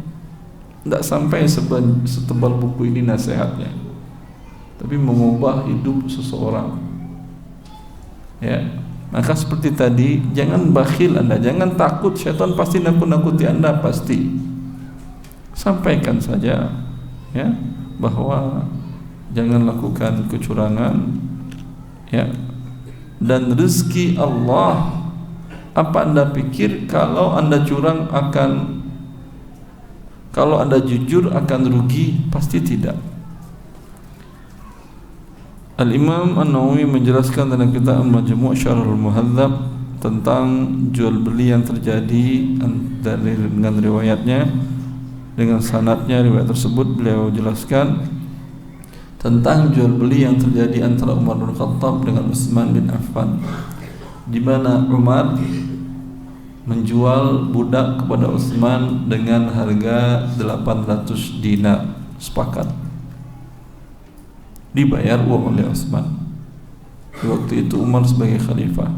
enggak sampai setebal buku ini nasihatnya, tapi mengubah hidup seseorang, ya. Maka seperti tadi, jangan bakhil Anda, jangan takut syaitan pasti nakut-nakuti Anda, pasti. Sampaikan saja, ya, bahwa jangan lakukan kecurangan, ya. Dan rezeki Allah, apa Anda pikir kalau Anda curang kalau Anda jujur akan rugi? Pasti tidak. Al-Imam An-Nawawi menjelaskan dalam kitab Al-Majmu' Syarhul Muhadzab tentang jual beli yang terjadi dengan riwayatnya, dengan sanadnya riwayat tersebut. Beliau jelaskan tentang jual beli yang terjadi antara Umar bin Khattab dengan Utsman bin Affan, di mana Umar menjual budak kepada Utsman dengan harga 800 dinar, sepakat. Dibayar uang oleh Utsman. Di waktu itu Umar sebagai khalifah.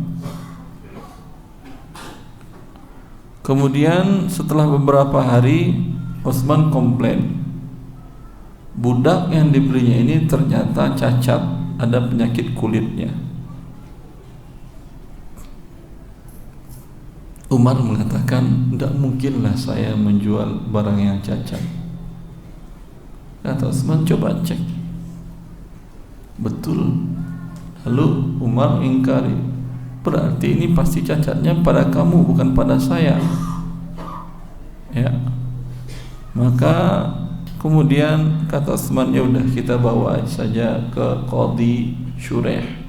Kemudian setelah beberapa hari Utsman komplain, budak yang dibelinya ini ternyata cacat, ada penyakit kulitnya. Umar mengatakan, tidak mungkinlah saya menjual barang yang cacat. Kata Utsman, coba cek. Betul. Lalu Umar ingkari, berarti ini pasti cacatnya pada kamu, bukan pada saya, ya. Maka kemudian kata Utsman, ya udah kita bawa saja ke Qadhi Syureh.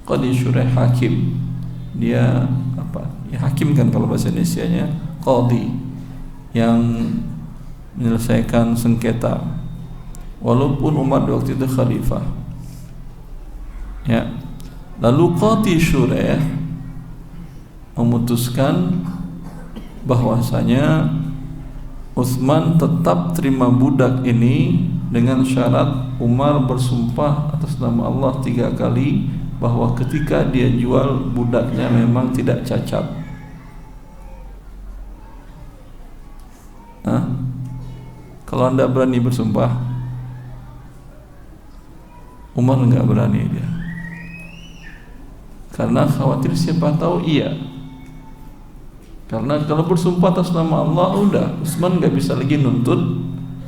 Qadhi Syureh hakim. Dia apa? Ya hakim kan kalau bahasa Indonesianya, qadhi yang menyelesaikan sengketa. Walaupun Umar di waktu itu khalifah. Ya. Lalu Qadhi Syureh memutuskan bahwasanya Utsman tetap terima budak ini dengan syarat Umar bersumpah atas nama Allah 3 kali bahwa ketika dia jual budaknya memang tidak cacat. Kalau Anda berani bersumpah, Umar enggak berani dia, karena khawatir siapa tahu iya. Karena kalau bersumpah atas nama Allah, udah Utsman enggak bisa lagi nuntut,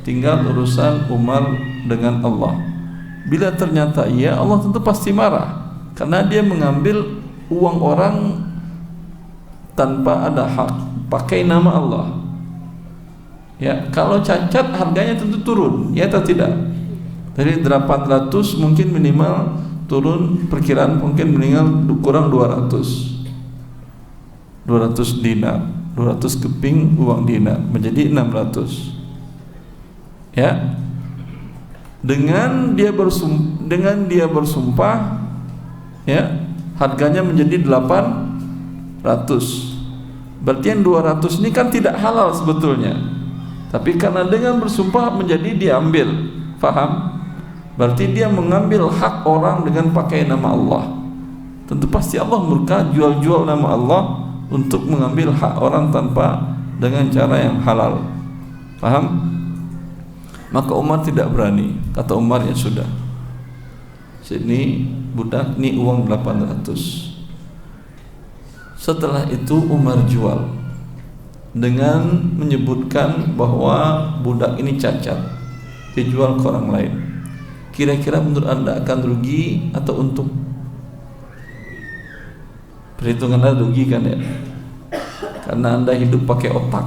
tinggal urusan Umar dengan Allah. Bila ternyata iya, Allah tentu pasti marah, karena dia mengambil uang orang tanpa ada hak, pakai nama Allah. Ya, kalau cacat harganya tentu turun, ya atau tidak? Dari 800 mungkin minimal turun, perkiraan mungkin minimal kurang 200 dinar, 200 keping uang dinar menjadi 600. Ya. Dengan dia bersumpah, ya, harganya menjadi 800. Berarti yang 200 ini kan tidak halal sebetulnya. Tapi karena dengan bersumpah menjadi diambil. Faham? Berarti dia mengambil hak orang dengan pakai nama Allah. Tentu pasti Allah murka jual-jual nama Allah untuk mengambil hak orang tanpa dengan cara yang halal. Paham? Maka Umar tidak berani. Kata Umar, ya sudah, sini budak, ini uang 800. Setelah itu Umar jual dengan menyebutkan bahwa budak ini cacat, dijual ke orang lain. Kira-kira menurut Anda akan rugi atau untung? Perhitungan Anda rugi kan ya? Karena Anda hidup pakai otak.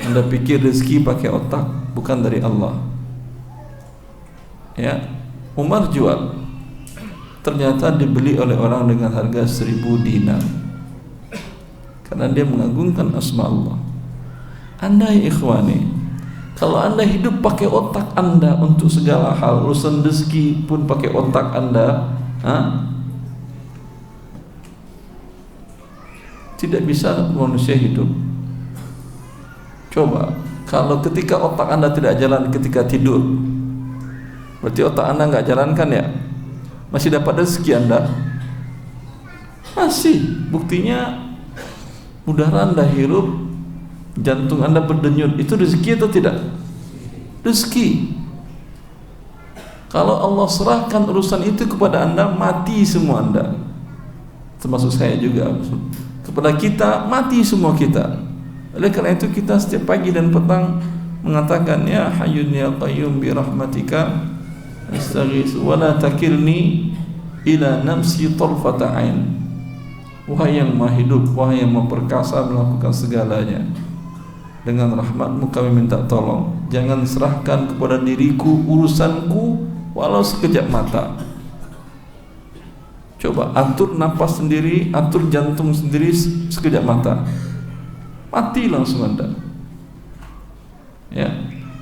Anda pikir rezeki pakai otak, bukan dari Allah. Ya, Umar jual. ternyata dibeli oleh orang dengan harga 1000 dinar karena dia mengagungkan asma Allah. Anda ya ikhwani, kalau Anda hidup pakai otak Anda untuk segala hal, urusan rezeki pun pakai otak Anda, tidak bisa manusia hidup. Coba, kalau ketika otak Anda tidak jalan ketika tidur, berarti otak Anda nggak jalankan ya? Masih dapat rezeki Anda? Masih. Buktinya udara Anda hirup, jantung Anda berdenyut, itu rezeki atau tidak? Rezeki. Kalau Allah serahkan urusan itu kepada Anda, mati semua Anda, termasuk saya juga. Kepada kita, mati semua kita. Oleh karena itu kita setiap pagi dan petang mengatakan, ya hayyun ya qayyum bi rahmatika astaghits wa la takilni ila nafsi tarfata ain. Wahai yang maha hidup, wahai yang maha perkasa melakukan segalanya, dengan rahmatmu kami minta tolong, jangan serahkan kepada diriku urusanku walau sekejap mata. Coba atur napas sendiri, atur jantung sendiri sekejap mata, mati langsung Anda. Ya,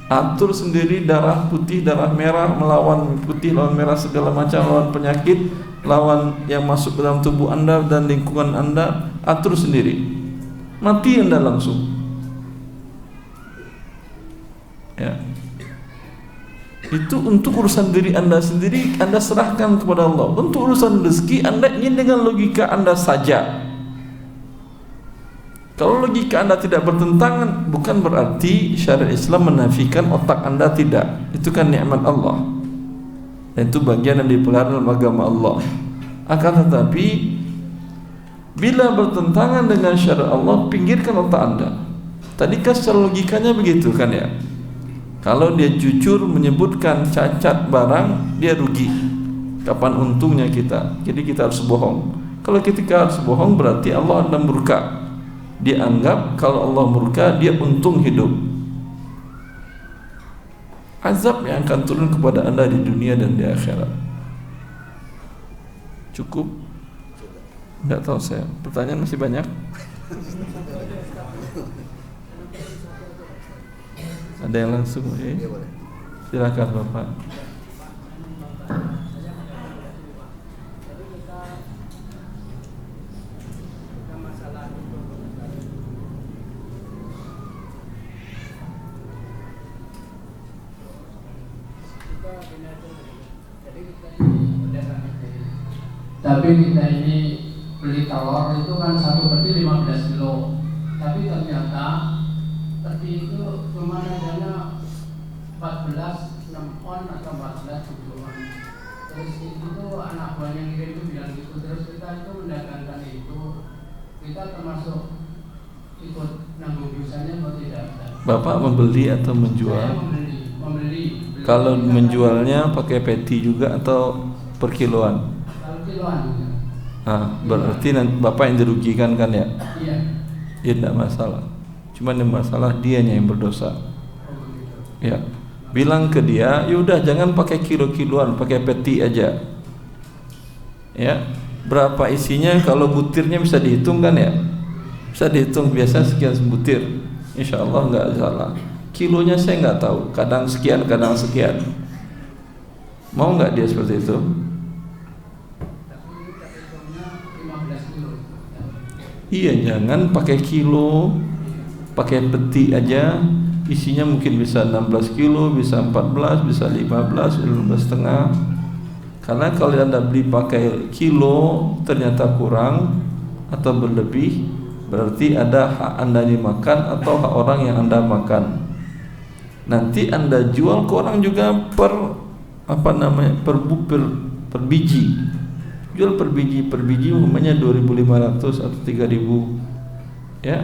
atur sendiri darah putih, darah merah melawan putih, lawan merah, segala macam, lawan penyakit, lawan yang masuk ke dalam tubuh Anda dan lingkungan Anda, atur sendiri, mati Anda langsung. Ya, itu untuk urusan diri Anda sendiri, Anda serahkan kepada Allah. Untuk urusan rezeki, Anda ingin dengan logika Anda saja. Kalau logika Anda tidak bertentangan, bukan berarti syariat Islam menafikan otak Anda, tidak. Itu kan nikmat Allah, dan itu bagian yang dipelihara dalam agama Allah. Akan tetapi bila bertentangan dengan syariat Allah, pinggirkan otak Anda. Tadi kan secara logikanya begitu kan ya. Kalau dia jujur menyebutkan cacat barang, dia rugi. Kapan untungnya kita? Jadi kita harus bohong. Kalau kita harus bohong, berarti Allah akan murka. Dia anggap kalau Allah murka, dia untung hidup. Azab yang akan turun kepada Anda di dunia dan di akhirat. Cukup? Enggak tahu saya. Pertanyaan masih banyak? Ada yang langsung? Silakan Bapak. Tapi kita ini beli telur itu kan 1 peti 15 kilo. Tapi ternyata peti itu cuma adanya 14 6 on atau 14 7 on. Terus itu anak buah yang ngirim itu bilang gitu. Terus kita itu mendagangkan itu, kita termasuk ikut nanggung dosanya atau tidak? Bapak membeli atau menjual? Saya membeli. Kalau menjualnya pakai peti juga atau per kiloan? Berarti Bapak yang dirugikan kan ya? Iya. Ya tidak masalah. Cuman yang masalah dianya yang berdosa. Ya. Bilang ke dia, yaudah jangan pakai kilo-kiloan, pakai peti aja. Ya. Berapa isinya? Kalau butirnya bisa dihitung kan ya? Bisa dihitung, biasa sekian butir. Insya Allah nggak salah. Kilonya saya nggak tahu. Kadang sekian, kadang sekian. Mau nggak dia seperti itu? Iya, jangan pakai kilo, pakai peti aja. Isinya mungkin bisa 16 kilo, bisa 14, bisa 15, 15,5. Karena kalau Anda beli pakai kilo ternyata kurang atau berlebih, berarti ada hak Anda dimakan atau hak orang yang Anda makan. Nanti Anda jual ke orang juga per biji. Jual per biji umpamanya 2.500 atau 3.000. Ya.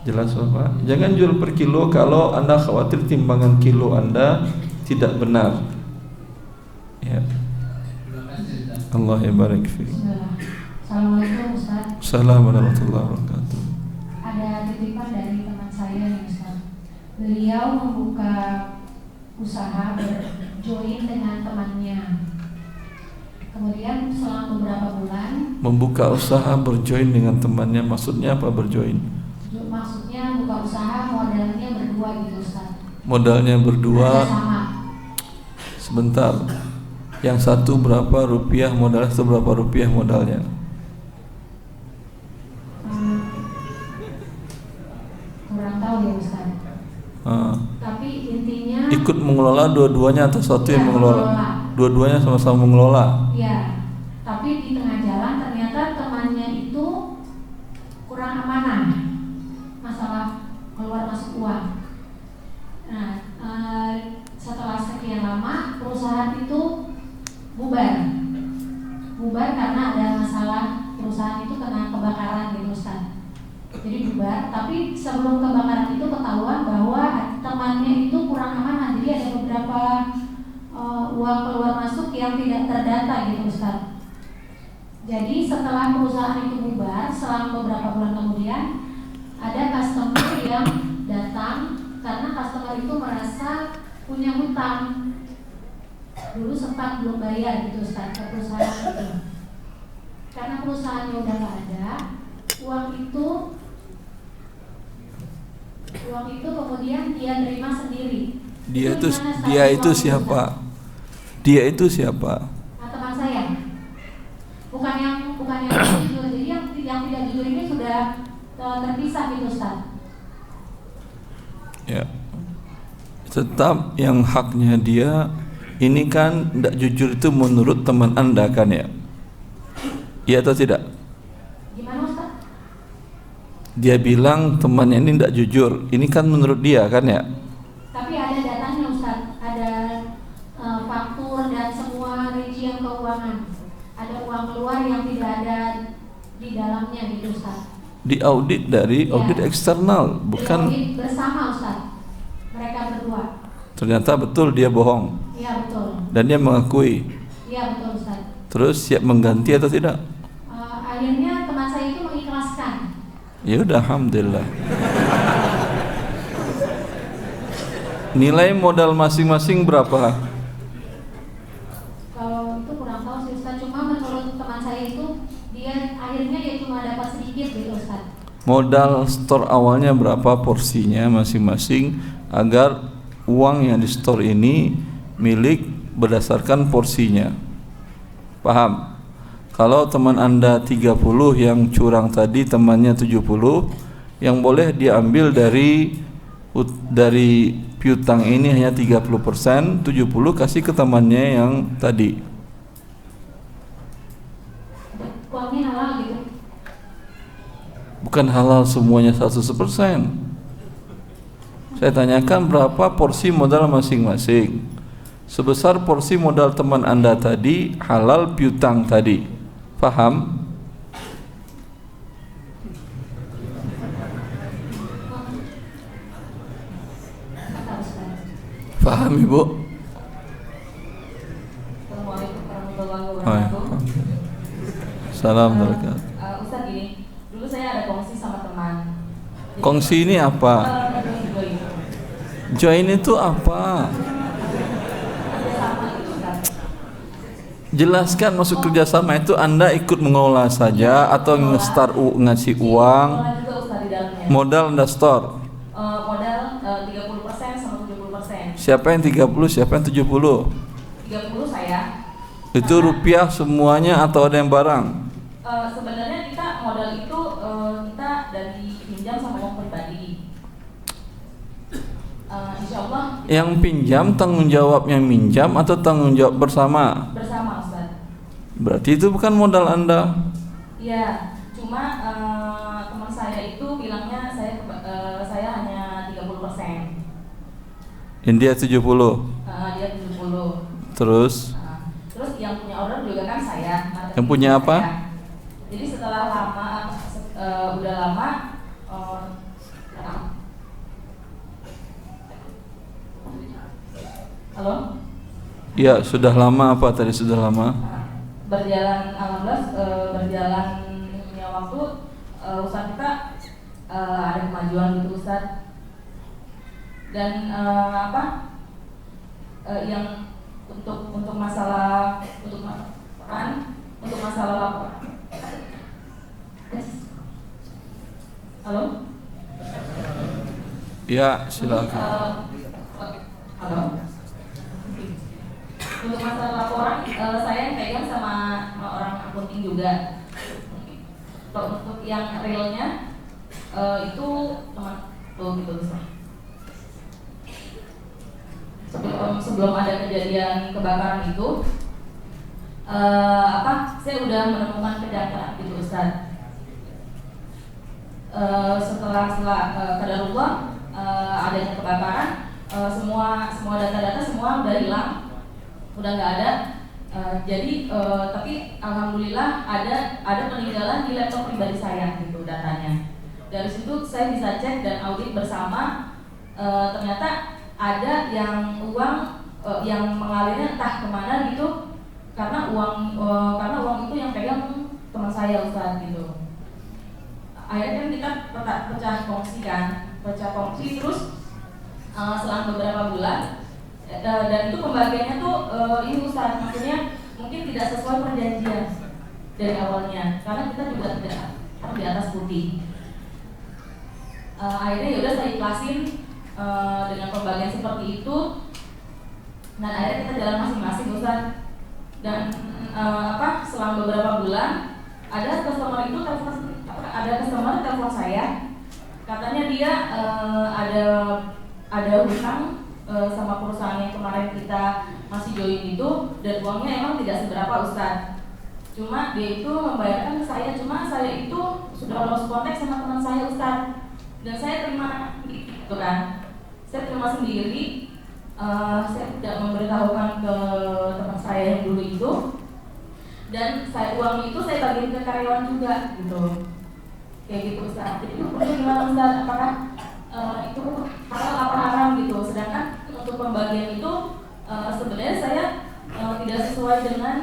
Jelas Bapak? Jangan jual per kilo kalau Anda khawatir timbangan kilo Anda tidak benar. Ya. Allah ya barik fiik. Assalamualaikum Ustaz. Assalamualaikum warahmatullahi wabarakatuh. Ada titipan dari teman saya nih Ustaz. Beliau membuka usaha berjoin dengan temannya. Kemudian selang beberapa bulan, Membuka usaha berjoin dengan temannya, maksudnya apa berjoin? maksudnya buka usaha modalnya berdua gitu Ustaz. Modalnya Ada berdua. sama. Sebentar. Yang satu berapa rupiah modalnya, satu berapa rupiah modalnya? Kurang tahu ya Ustaz. Tapi intinya Ikut mengelola dua-duanya atau satu yang ya, mengelola? Dua-duanya sama-sama mengelola. Ya, tapi di tengah jalan ternyata temannya itu kurang amanah masalah keluar masuk uang. Nah, setelah sekian lama perusahaan itu bubar karena ada masalah, perusahaan itu kena kebakaran gitu Ustaz. Jadi bubar, tapi sebelum kebakaran itu ketahuan bahwa temannya itu kurang amanah. Jadi ada beberapa uang keluar masuk yang tidak terdata gitu Ustaz. Jadi setelah perusahaan itu bubar, selang beberapa bulan kemudian ada customer yang datang karena customer itu merasa punya hutang. Dulu sempat belum bayar gitu Ustaz ke perusahaan itu. Karena perusahaannya udah nggak ada, uang itu kemudian dia terima sendiri. Dia itu gimana dia status itu uang siapa? Ustaz? Dia itu siapa? Nah, teman saya. Bukan yang jujur. Jadi yang tidak jujur ini sudah terpisah gitu Ustaz. Ya. Tetap yang haknya dia ini kan tidak jujur itu menurut teman Anda kan ya? Iya atau tidak? Gimana Ustaz? Dia bilang temannya ini tidak jujur. Ini kan menurut dia kan ya? Tapi ada datanya Ustaz, ada faktur dan semua rincian keuangan. Ada uang keluar yang tidak ada di dalamnya gitu Ustaz. Diaudit dari audit eksternal, bukan? Diaudit bersama Ustaz. Mereka berdua. Ternyata betul dia bohong Iya betul. dan dia mengakui. Iya betul Ustaz. Terus siap mengganti atau tidak? Akhirnya teman saya itu mengikhlaskan. Ya udah, alhamdulillah. Nilai modal masing-masing berapa? Kalau itu kurang tahu sih Ustaz. Cuma menurut teman saya itu dia akhirnya ya cuma dapat sedikit gitu Ustaz. Modal store awalnya berapa porsinya masing-masing agar uang yang di store ini milik berdasarkan porsinya. Paham? Kalau teman Anda 30 yang curang tadi temannya 70, yang boleh diambil dari piutang ini hanya 30%, 70 kasih ke temannya yang tadi. Uangnya halal gitu. Bukan halal semuanya 100%. Saya tanyakan berapa porsi modal masing-masing. Sebesar porsi modal teman Anda tadi, halal piutang tadi. Paham? Paham Ibu? Assalamualaikum warahmatullahi Hai. wabarakatuh. Salam berkat. Ustaz gini, dulu saya ada kongsi sama teman. Jadi, Kongsi ini apa? join. Join itu apa? Sama itu Ustaz. Jelaskan maksud kerjasama itu Anda ikut mengelola saja atau ngasih uang, Modal juga Ustaz di dalamnya. modal Anda store. Modal 30% sama 70%. Siapa yang 30, siapa yang 70? 30 saya. Itu rupiah semuanya atau ada yang barang? Sebenarnya kita modal itu kita dari pinjam sama uang pribadi. Insya Allah Yang pinjam tanggung jawab yang minjam atau tanggung jawab bersama? bersama Ustaz. Berarti itu bukan modal Anda. Iya, cuma teman saya itu bilangnya saya hanya 30%. Yang dia 70. Dia 70. Terus Terus yang punya order juga kan saya. Yang punya apa? Saya. Jadi setelah lama, udah lama, halo? ya sudah lama apa tadi sudah lama? Berjalan, alhamdulillah, berjalannya waktu, usaha kita ada kemajuan gitu Ustaz. Dan yang untuk masalah masalah laporan. Halo? Ya, silakan. Halo? Untuk masalah laporan, saya yang pegang sama orang akunting juga. Untuk yang realnya itu teman tuh gitu sebelum ada kejadian kebakaran itu saya udah menemukan kedangkalan gitu Ustaz. Setelah qadarullah adanya kebakaran, semua data-data semua udah hilang, udah nggak ada. Tapi alhamdulillah ada peninggalan di laptop pribadi saya gitu datanya. Dari situ saya bisa cek dan audit bersama, ternyata ada yang uang yang mengalirnya entah kemana gitu, karena uang itu yang pegang teman saya Ustaz gitu. Akhirnya kan kita pecah kongsi terus selang beberapa bulan, dan itu pembagiannya tuh ini Ustaz, maksudnya mungkin tidak sesuai perjanjian dari awalnya, karena kita juga tidak di atas putih. Akhirnya yaudah saya ikhlasin dengan pembagian seperti itu, dan akhirnya kita jalan masing-masing Ustaz. Dan selang beberapa bulan ada customer telepon saya, katanya dia ada hutang sama perusahaan yang kemarin kita masih join itu, dan uangnya emang tidak seberapa Ustaz. Cuma dia itu membayarkan ke saya, cuma saya itu sudah lost contact sama teman saya Ustaz, dan saya terima gitu kan. Saya terima sendiri, saya tidak memberitahukan ke teman saya yang dulu itu, dan uang itu saya bagiin ke karyawan juga gitu, kayak gitu Ustaz. Jadi itu gimana Ustaz? Apakah itu halal apa haram gitu? Sedangkan untuk pembagian itu sebenarnya saya tidak sesuai dengan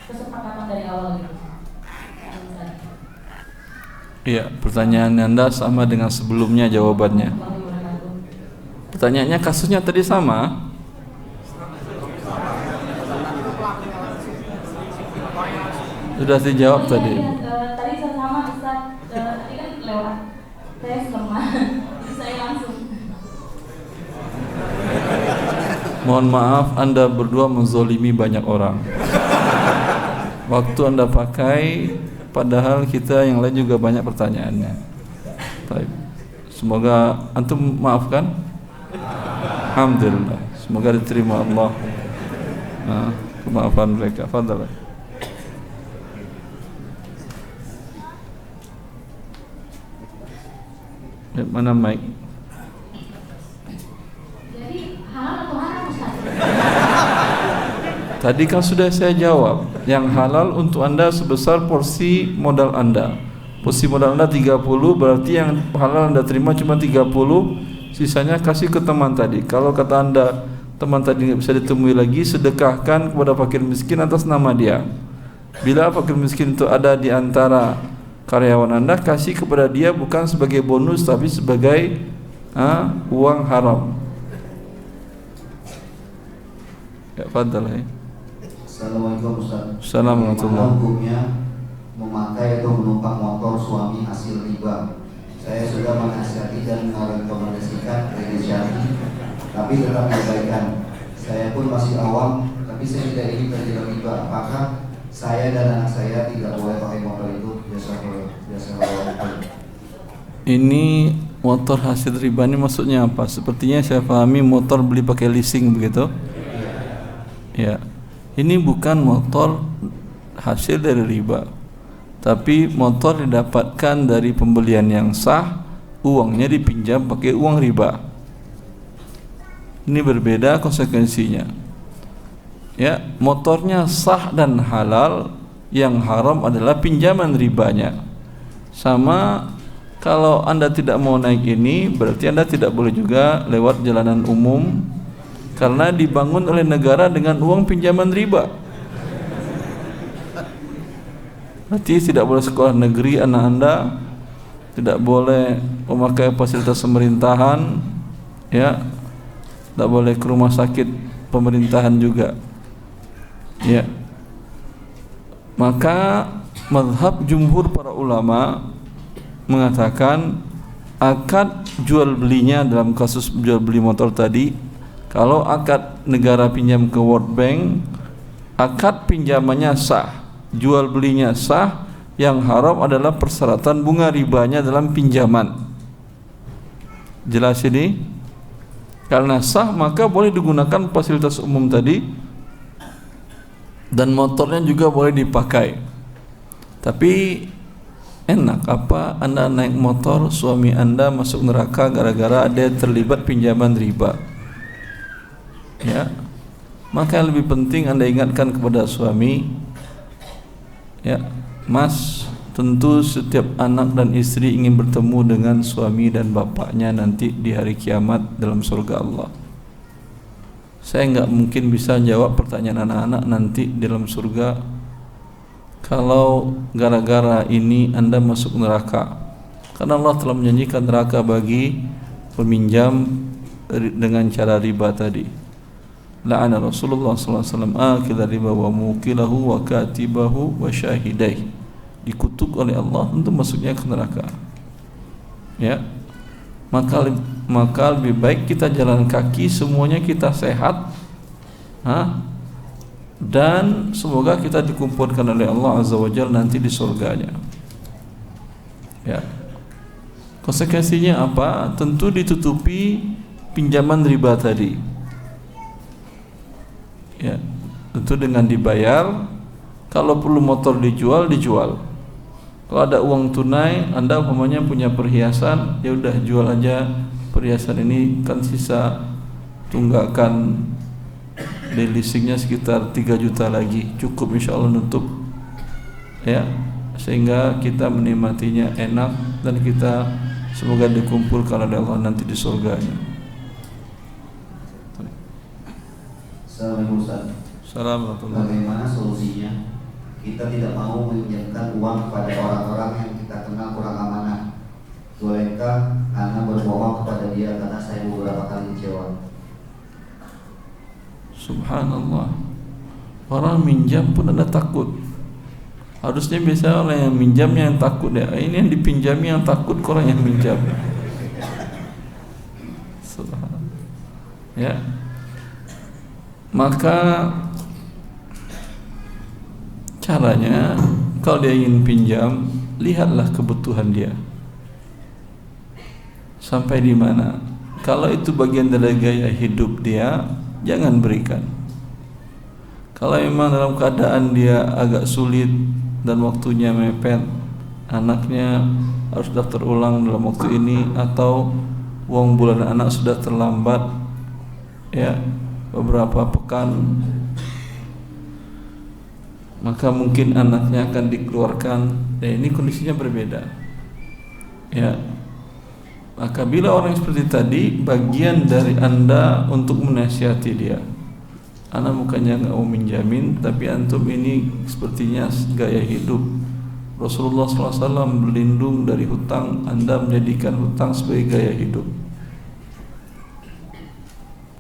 kesepakatan dari awal gitu. Iya, pertanyaan Anda sama dengan sebelumnya jawabannya. Pertanyaannya kasusnya tadi sama. Sudah dijawab tadi. Tadi sama Ustaz, tadi kan lewat tes lemah, jadi saya langsung. Mohon maaf, Anda berdua menzolimi banyak orang. Waktu Anda pakai, padahal kita yang lain juga banyak pertanyaannya. Baik. Semoga antum maafkan. Alhamdulillah. Semoga diterima Allah kemaafan mereka. Fadhal. Mana mic? Jadi halal atau haram Ustaz? Tadi kan sudah saya jawab. Yang halal untuk Anda sebesar porsi modal Anda. Porsi modal Anda 30, berarti yang halal Anda terima cuma 30, sisanya kasih ke teman tadi. Kalau kata Anda teman tadi nggak bisa ditemui lagi, sedekahkan kepada fakir miskin atas nama dia. Bila fakir miskin itu ada di antara karyawan Anda, kasih kepada dia bukan sebagai bonus tapi sebagai uang haram. Ya, fadhal ya. Assalamualaikum Ustaz. Assalamualaikum. Bagaimana hukumnya memakai atau menumpang motor suami hasil riba? Saya sudah menasihati dan merekomendasikan inisiatif, tapi tetap diabaikan. Saya pun masih awam, tapi saya tidak ingin terjerat riba. Apakah saya dan anak saya tidak boleh pakai motor itu? Biasa. Ini motor hasil riba ini maksudnya apa? Sepertinya saya pahami motor beli pakai leasing begitu. Ya. Ini bukan motor hasil dari riba, tapi motor didapatkan dari pembelian yang sah, uangnya dipinjam pakai uang riba. Ini berbeda konsekuensinya. Ya, motornya sah dan halal, yang haram adalah pinjaman ribanya. Sama kalau Anda tidak mau naik ini, berarti Anda tidak boleh juga lewat jalanan umum, karena dibangun oleh negara dengan uang pinjaman riba. Berarti tidak boleh sekolah negeri anak Anda, tidak boleh memakai fasilitas pemerintahan, ya, tidak boleh ke rumah sakit pemerintahan juga, ya. Maka mazhab jumhur para ulama mengatakan akad jual belinya dalam kasus jual beli motor tadi, kalau akad negara pinjam ke World Bank, akad pinjamannya sah, jual belinya sah, yang haram adalah persyaratan bunga ribanya dalam pinjaman. Jelas ini? Karena sah maka boleh digunakan fasilitas umum tadi, dan motornya juga boleh dipakai. Tapi enak apa Anda naik motor, suami Anda masuk neraka gara-gara ada terlibat pinjaman riba? Ya, maka lebih penting Anda ingatkan kepada suami, ya, Mas, tentu setiap anak dan istri ingin bertemu dengan suami dan bapaknya nanti di hari kiamat dalam surga Allah. Saya enggak mungkin bisa jawab pertanyaan anak-anak nanti dalam surga kalau gara-gara ini Anda masuk neraka, karena Allah telah menjanjikan neraka bagi peminjam dengan cara riba tadi. La'ana Rasulullah sallallahu alaihi wasallam akila riba wa mukilahu wa katibahu wa syahidai. Dikutuk oleh Allah untuk masuknya ke neraka. Ya, maka lebih baik kita jalan kaki, semuanya kita sehat, dan semoga kita dikumpulkan oleh Allah Azza wa Jalla nanti di surganya. Ya, konsekuensinya apa? Tentu ditutupi pinjaman riba tadi. Ya, tentu dengan dibayar. Kalau perlu motor dijual. Kalau ada uang tunai, Anda umpamanya punya perhiasan, ya udah jual aja perhiasan ini, kan sisa tunggakan dari leasingnya sekitar 3 juta lagi, cukup insya Allah nutup, ya, sehingga kita menikmatinya enak dan kita semoga dikumpulkan oleh Allah nanti di surganya. Assalamualaikum Ustaz. Assalamualaikum. Bagaimana solusinya? Kita tidak mau meminjamkan uang kepada orang-orang yang kita kenal kurang amanah. Bolehkah Anda berbohong kepada dia karena saya beberapa kali kecewa? Subhanallah. Orang minjam pun Anda takut. Harusnya biasa orang yang minjamnya yang takut ya. Ini yang dipinjami yang takut, orang yang minjam. Subhanallah. Ya. Maka caranya, kalau dia ingin pinjam, lihatlah kebutuhan dia sampai di mana. Kalau itu bagian dari gaya hidup dia, jangan berikan. Kalau memang dalam keadaan dia agak sulit dan waktunya mepet, anaknya harus daftar ulang dalam waktu ini, atau uang bulanan anak sudah terlambat, ya, beberapa pekan, maka mungkin anaknya akan dikeluarkan. Dan ini kondisinya berbeda, ya. Maka bila orang seperti tadi, bagian dari Anda untuk menasihati dia. Anda bukannya nggak mau minjamin, tapi antum ini sepertinya gaya hidup. Rasulullah SAW berlindung dari hutang, Anda menjadikan hutang sebagai gaya hidup.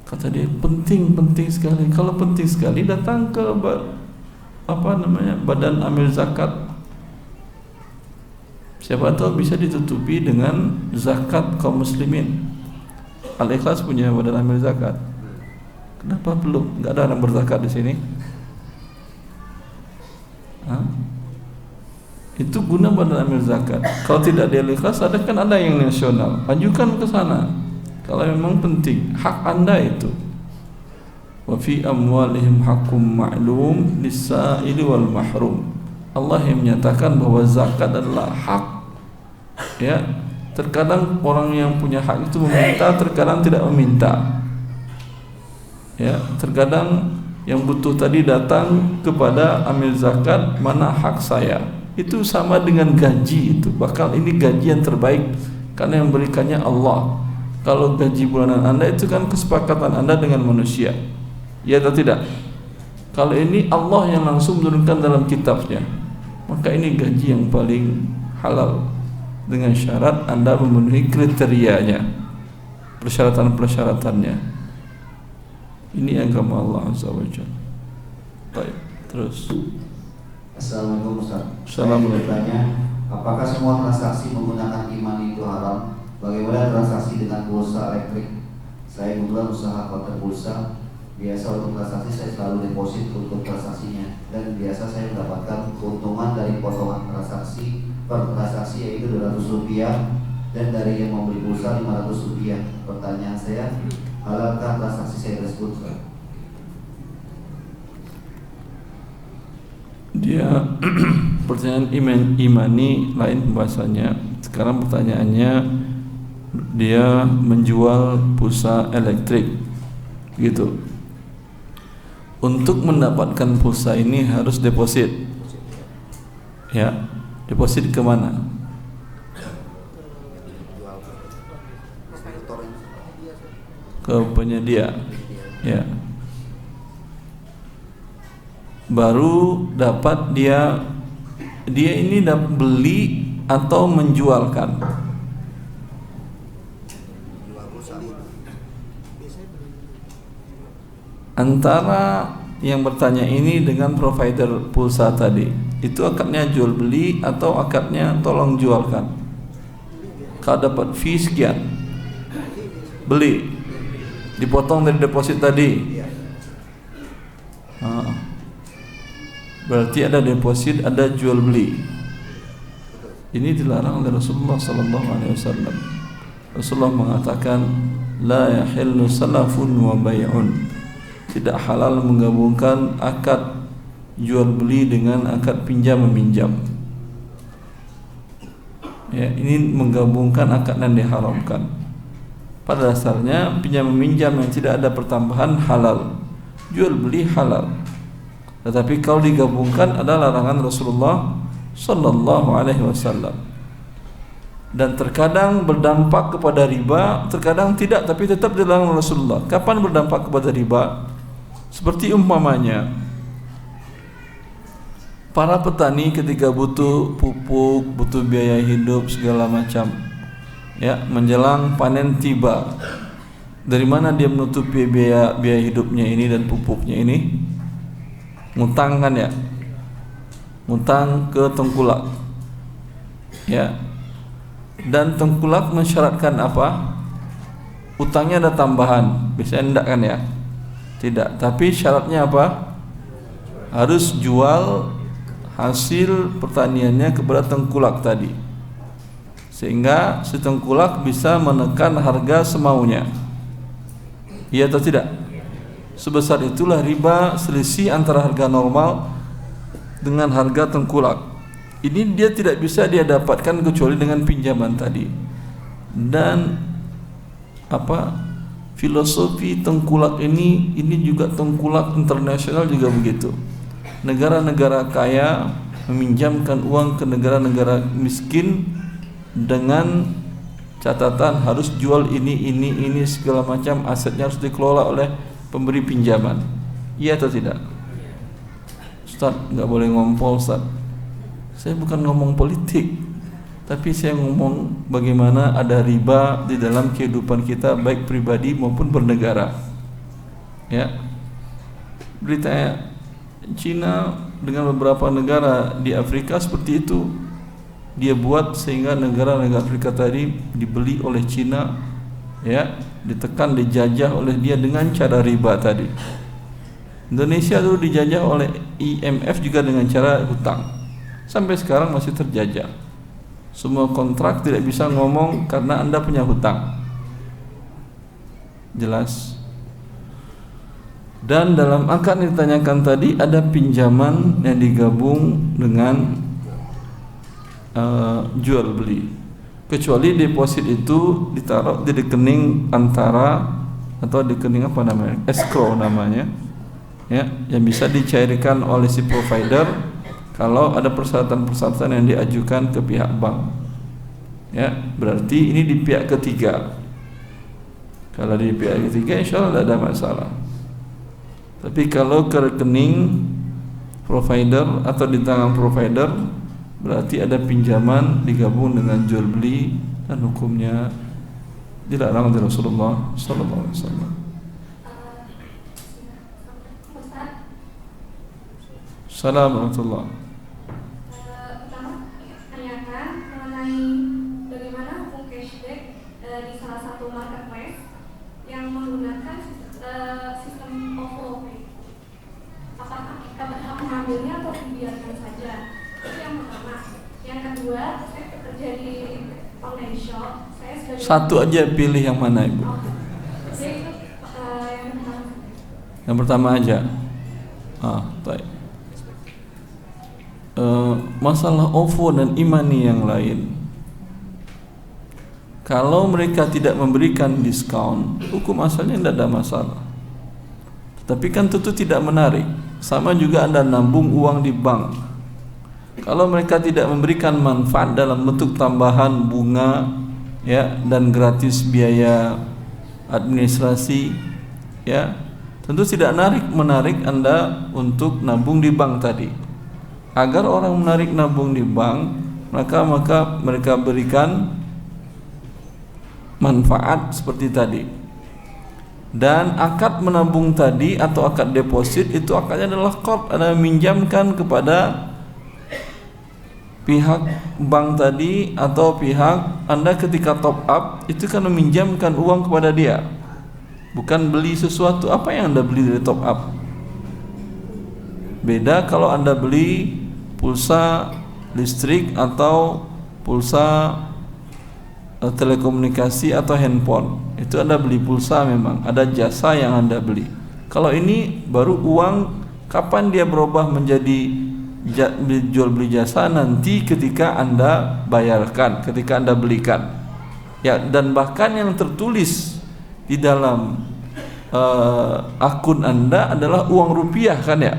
Kata dia, penting sekali. Kalau penting sekali, datang ke badan amil zakat. Siapa tahu bisa ditutupi dengan zakat kaum muslimin. Al-Ikhlas punya badan amil zakat. Kenapa belum? Enggak ada orang berzakat di sini. Itu guna badan amil zakat. Kalau tidak di Al-Ikhlas, ada yang nasional. Ajukan ke sana. Kalau memang penting, hak Anda itu. Wa fi amwalihim haqqum ma'lum lis-sa'ili wal mahrum. Allah yang menyatakan bahwa zakat adalah hak. Ya, terkadang orang yang punya hak itu meminta, terkadang tidak meminta. Ya, terkadang yang butuh tadi datang kepada amil zakat, mana hak saya? Itu sama dengan gaji itu. Bahkan ini gaji yang terbaik karena yang berikannya Allah. Kalau gaji bulanan Anda itu kan kesepakatan Anda dengan manusia, ya atau tidak? Kalau ini Allah yang langsung menurunkan dalam kitabnya, maka ini gaji yang paling halal, dengan syarat Anda memenuhi kriterianya, persyaratan-persyaratannya. Ini agama Allah Azza wa Jalla. Baik, terus. Assalamualaikum Ustaz. Assalamualaikum. Saya bertanya, apakah semua transaksi menggunakan e-money itu haram? Bagaimana transaksi dengan pulsa elektrik? Saya kebetulan usaha konter pulsa. Biasa untuk transaksi saya selalu deposit untuk transaksinya, dan biasa saya mendapatkan keuntungan dari potongan transaksi per transaksi yaitu Rp200 dan dari yang membeli pulsa Rp500. Pertanyaan saya, halalkah transaksi saya tersebut? Dia pertanyaan imani lain pembahasannya. Sekarang pertanyaannya, dia menjual pulsa elektrik gitu. Untuk mendapatkan pulsa ini harus deposit. Ya, deposit ke mana? Ke penyedia. Ya. Baru dapat dia ini dapat beli atau menjualkan. Antara yang bertanya ini dengan provider pulsa tadi, itu akadnya jual beli atau akadnya tolong jualkan? Kalau dapat fee sekian, beli, dipotong dari deposit tadi. Berarti ada deposit, ada jual beli. Ini dilarang oleh Rasulullah sallallahu alaihi wasallam. Rasulullah mengatakan, la yahillu salafun wa bai'un. Tidak halal menggabungkan akad jual beli dengan akad pinjam meminjam. Ya, ini menggabungkan akad yang diharamkan. Pada dasarnya pinjam meminjam yang tidak ada pertambahan halal, jual beli halal. Tetapi kalau digabungkan ada larangan Rasulullah sallallahu alaihi wasallam. Dan terkadang berdampak kepada riba, terkadang tidak, tapi tetap dilarang Rasulullah. Kapan berdampak kepada riba? Seperti umpamanya para petani ketika butuh pupuk, butuh biaya hidup segala macam, ya, menjelang panen tiba, dari mana dia menutupi biaya hidupnya ini dan pupuknya ini? Ngutang kan ya, ngutang ke tengkulak, ya. Dan tengkulak mensyaratkan apa? Utangnya ada tambahan, biasanya enggak kan ya? Tidak, tapi syaratnya apa? Harus jual hasil pertaniannya kepada tengkulak tadi, sehingga si tengkulak bisa menekan harga semaunya. Iya atau tidak? Sebesar itulah riba, selisih antara harga normal dengan harga tengkulak. Ini dia tidak bisa dia dapatkan kecuali dengan pinjaman tadi. Dan filosofi tengkulak ini juga tengkulak internasional juga begitu. Negara-negara kaya meminjamkan uang ke negara-negara miskin dengan catatan harus jual ini segala macam, asetnya harus dikelola oleh pemberi pinjaman. Iya atau tidak? Ustaz, nggak boleh ngompol Ustaz. Saya bukan ngomong politik, tapi saya ngomong bagaimana ada riba di dalam kehidupan kita, baik pribadi maupun bernegara. Ya, beritanya Cina dengan beberapa negara di Afrika seperti itu. Dia buat sehingga negara-negara Afrika tadi dibeli oleh Cina, ya, ditekan, dijajah oleh dia dengan cara riba tadi. Indonesia itu dijajah oleh IMF juga dengan cara hutang. Sampai sekarang masih terjajah. Semua kontrak tidak bisa ngomong karena Anda punya hutang. Jelas. Dan dalam akad yang ditanyakan tadi ada pinjaman yang digabung dengan jual beli, kecuali deposit itu ditaruh di rekening antara atau di rekening apa namanya, escrow namanya, ya, yang bisa dicairkan oleh si provider kalau ada persyaratan-persyaratan yang diajukan ke pihak bank. Ya, berarti ini di pihak ketiga. Kalau di pihak ketiga insya Allah tidak ada masalah. Tapi kalau ke rekening provider atau di tangan provider, berarti ada pinjaman digabung dengan jual beli dan hukumnya dilarang oleh Rasulullah sallallahu alaihi wasallam. Assalamualaikum warahmatullahi wabarakatuh. Yang kedua, saya bekerja di online shop. Saya sebagai Satu aja pilih yang mana Ibu? Jadi itu yang pertama. Yang pertama aja. Baik. Masalah OVO dan imani yang lain, kalau mereka tidak memberikan diskon, hukum asalnya tidak ada masalah. Tapi kan tentu tidak menarik. Sama juga Anda nabung uang di bank. Kalau mereka tidak memberikan manfaat dalam bentuk tambahan bunga, ya, dan gratis biaya administrasi, ya, tentu tidak menarik Anda untuk nabung di bank tadi. Agar orang menarik nabung di bank, maka mereka berikan manfaat seperti tadi. Dan akad menabung tadi atau akad deposit itu akadnya adalah qard, Anda minjamkan kepada pihak bank tadi atau pihak Anda ketika top up itu kan meminjamkan uang kepada dia, bukan beli sesuatu. Apa yang Anda beli dari top up? Beda kalau Anda beli pulsa listrik atau pulsa telekomunikasi atau handphone. Itu Anda beli pulsa, memang ada jasa yang Anda beli. Kalau ini baru uang, kapan dia berubah menjadi jual beli jasa? Nanti ketika Anda bayarkan, ketika Anda belikan. Ya, dan bahkan yang tertulis di dalam akun Anda adalah uang rupiah kan ya.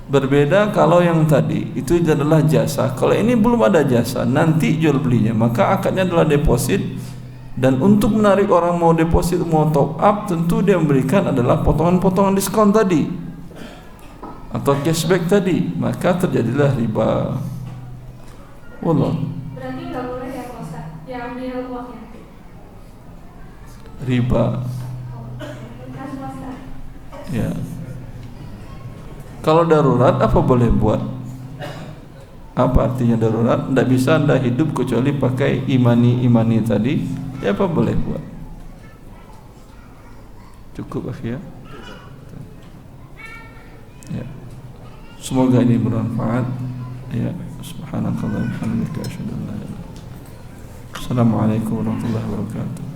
Berbeda kalau yang tadi itu adalah jasa. Kalau ini belum ada jasa, nanti jual belinya, maka akadnya adalah deposit. Dan untuk menarik orang mau deposit, mau top up, tentu dia memberikan adalah potongan-potongan diskon tadi atau cashback tadi, maka terjadilah riba. Wallah. Berarti nggak boleh ya Pak Ustaz, yang ambil uangnya. Riba. Kan Ustaz. Ya. Kalau darurat apa boleh buat? Apa artinya darurat? Tidak bisa Anda hidup kecuali pakai imani tadi. Ya, apa boleh buat? Cukup ya. Ya. Semoga ini bermanfaat. Ya. Subhanakallah wa bihamdika asyhadu an la ilaha illa anta. Assalamualaikum warahmatullahi wabarakatuh.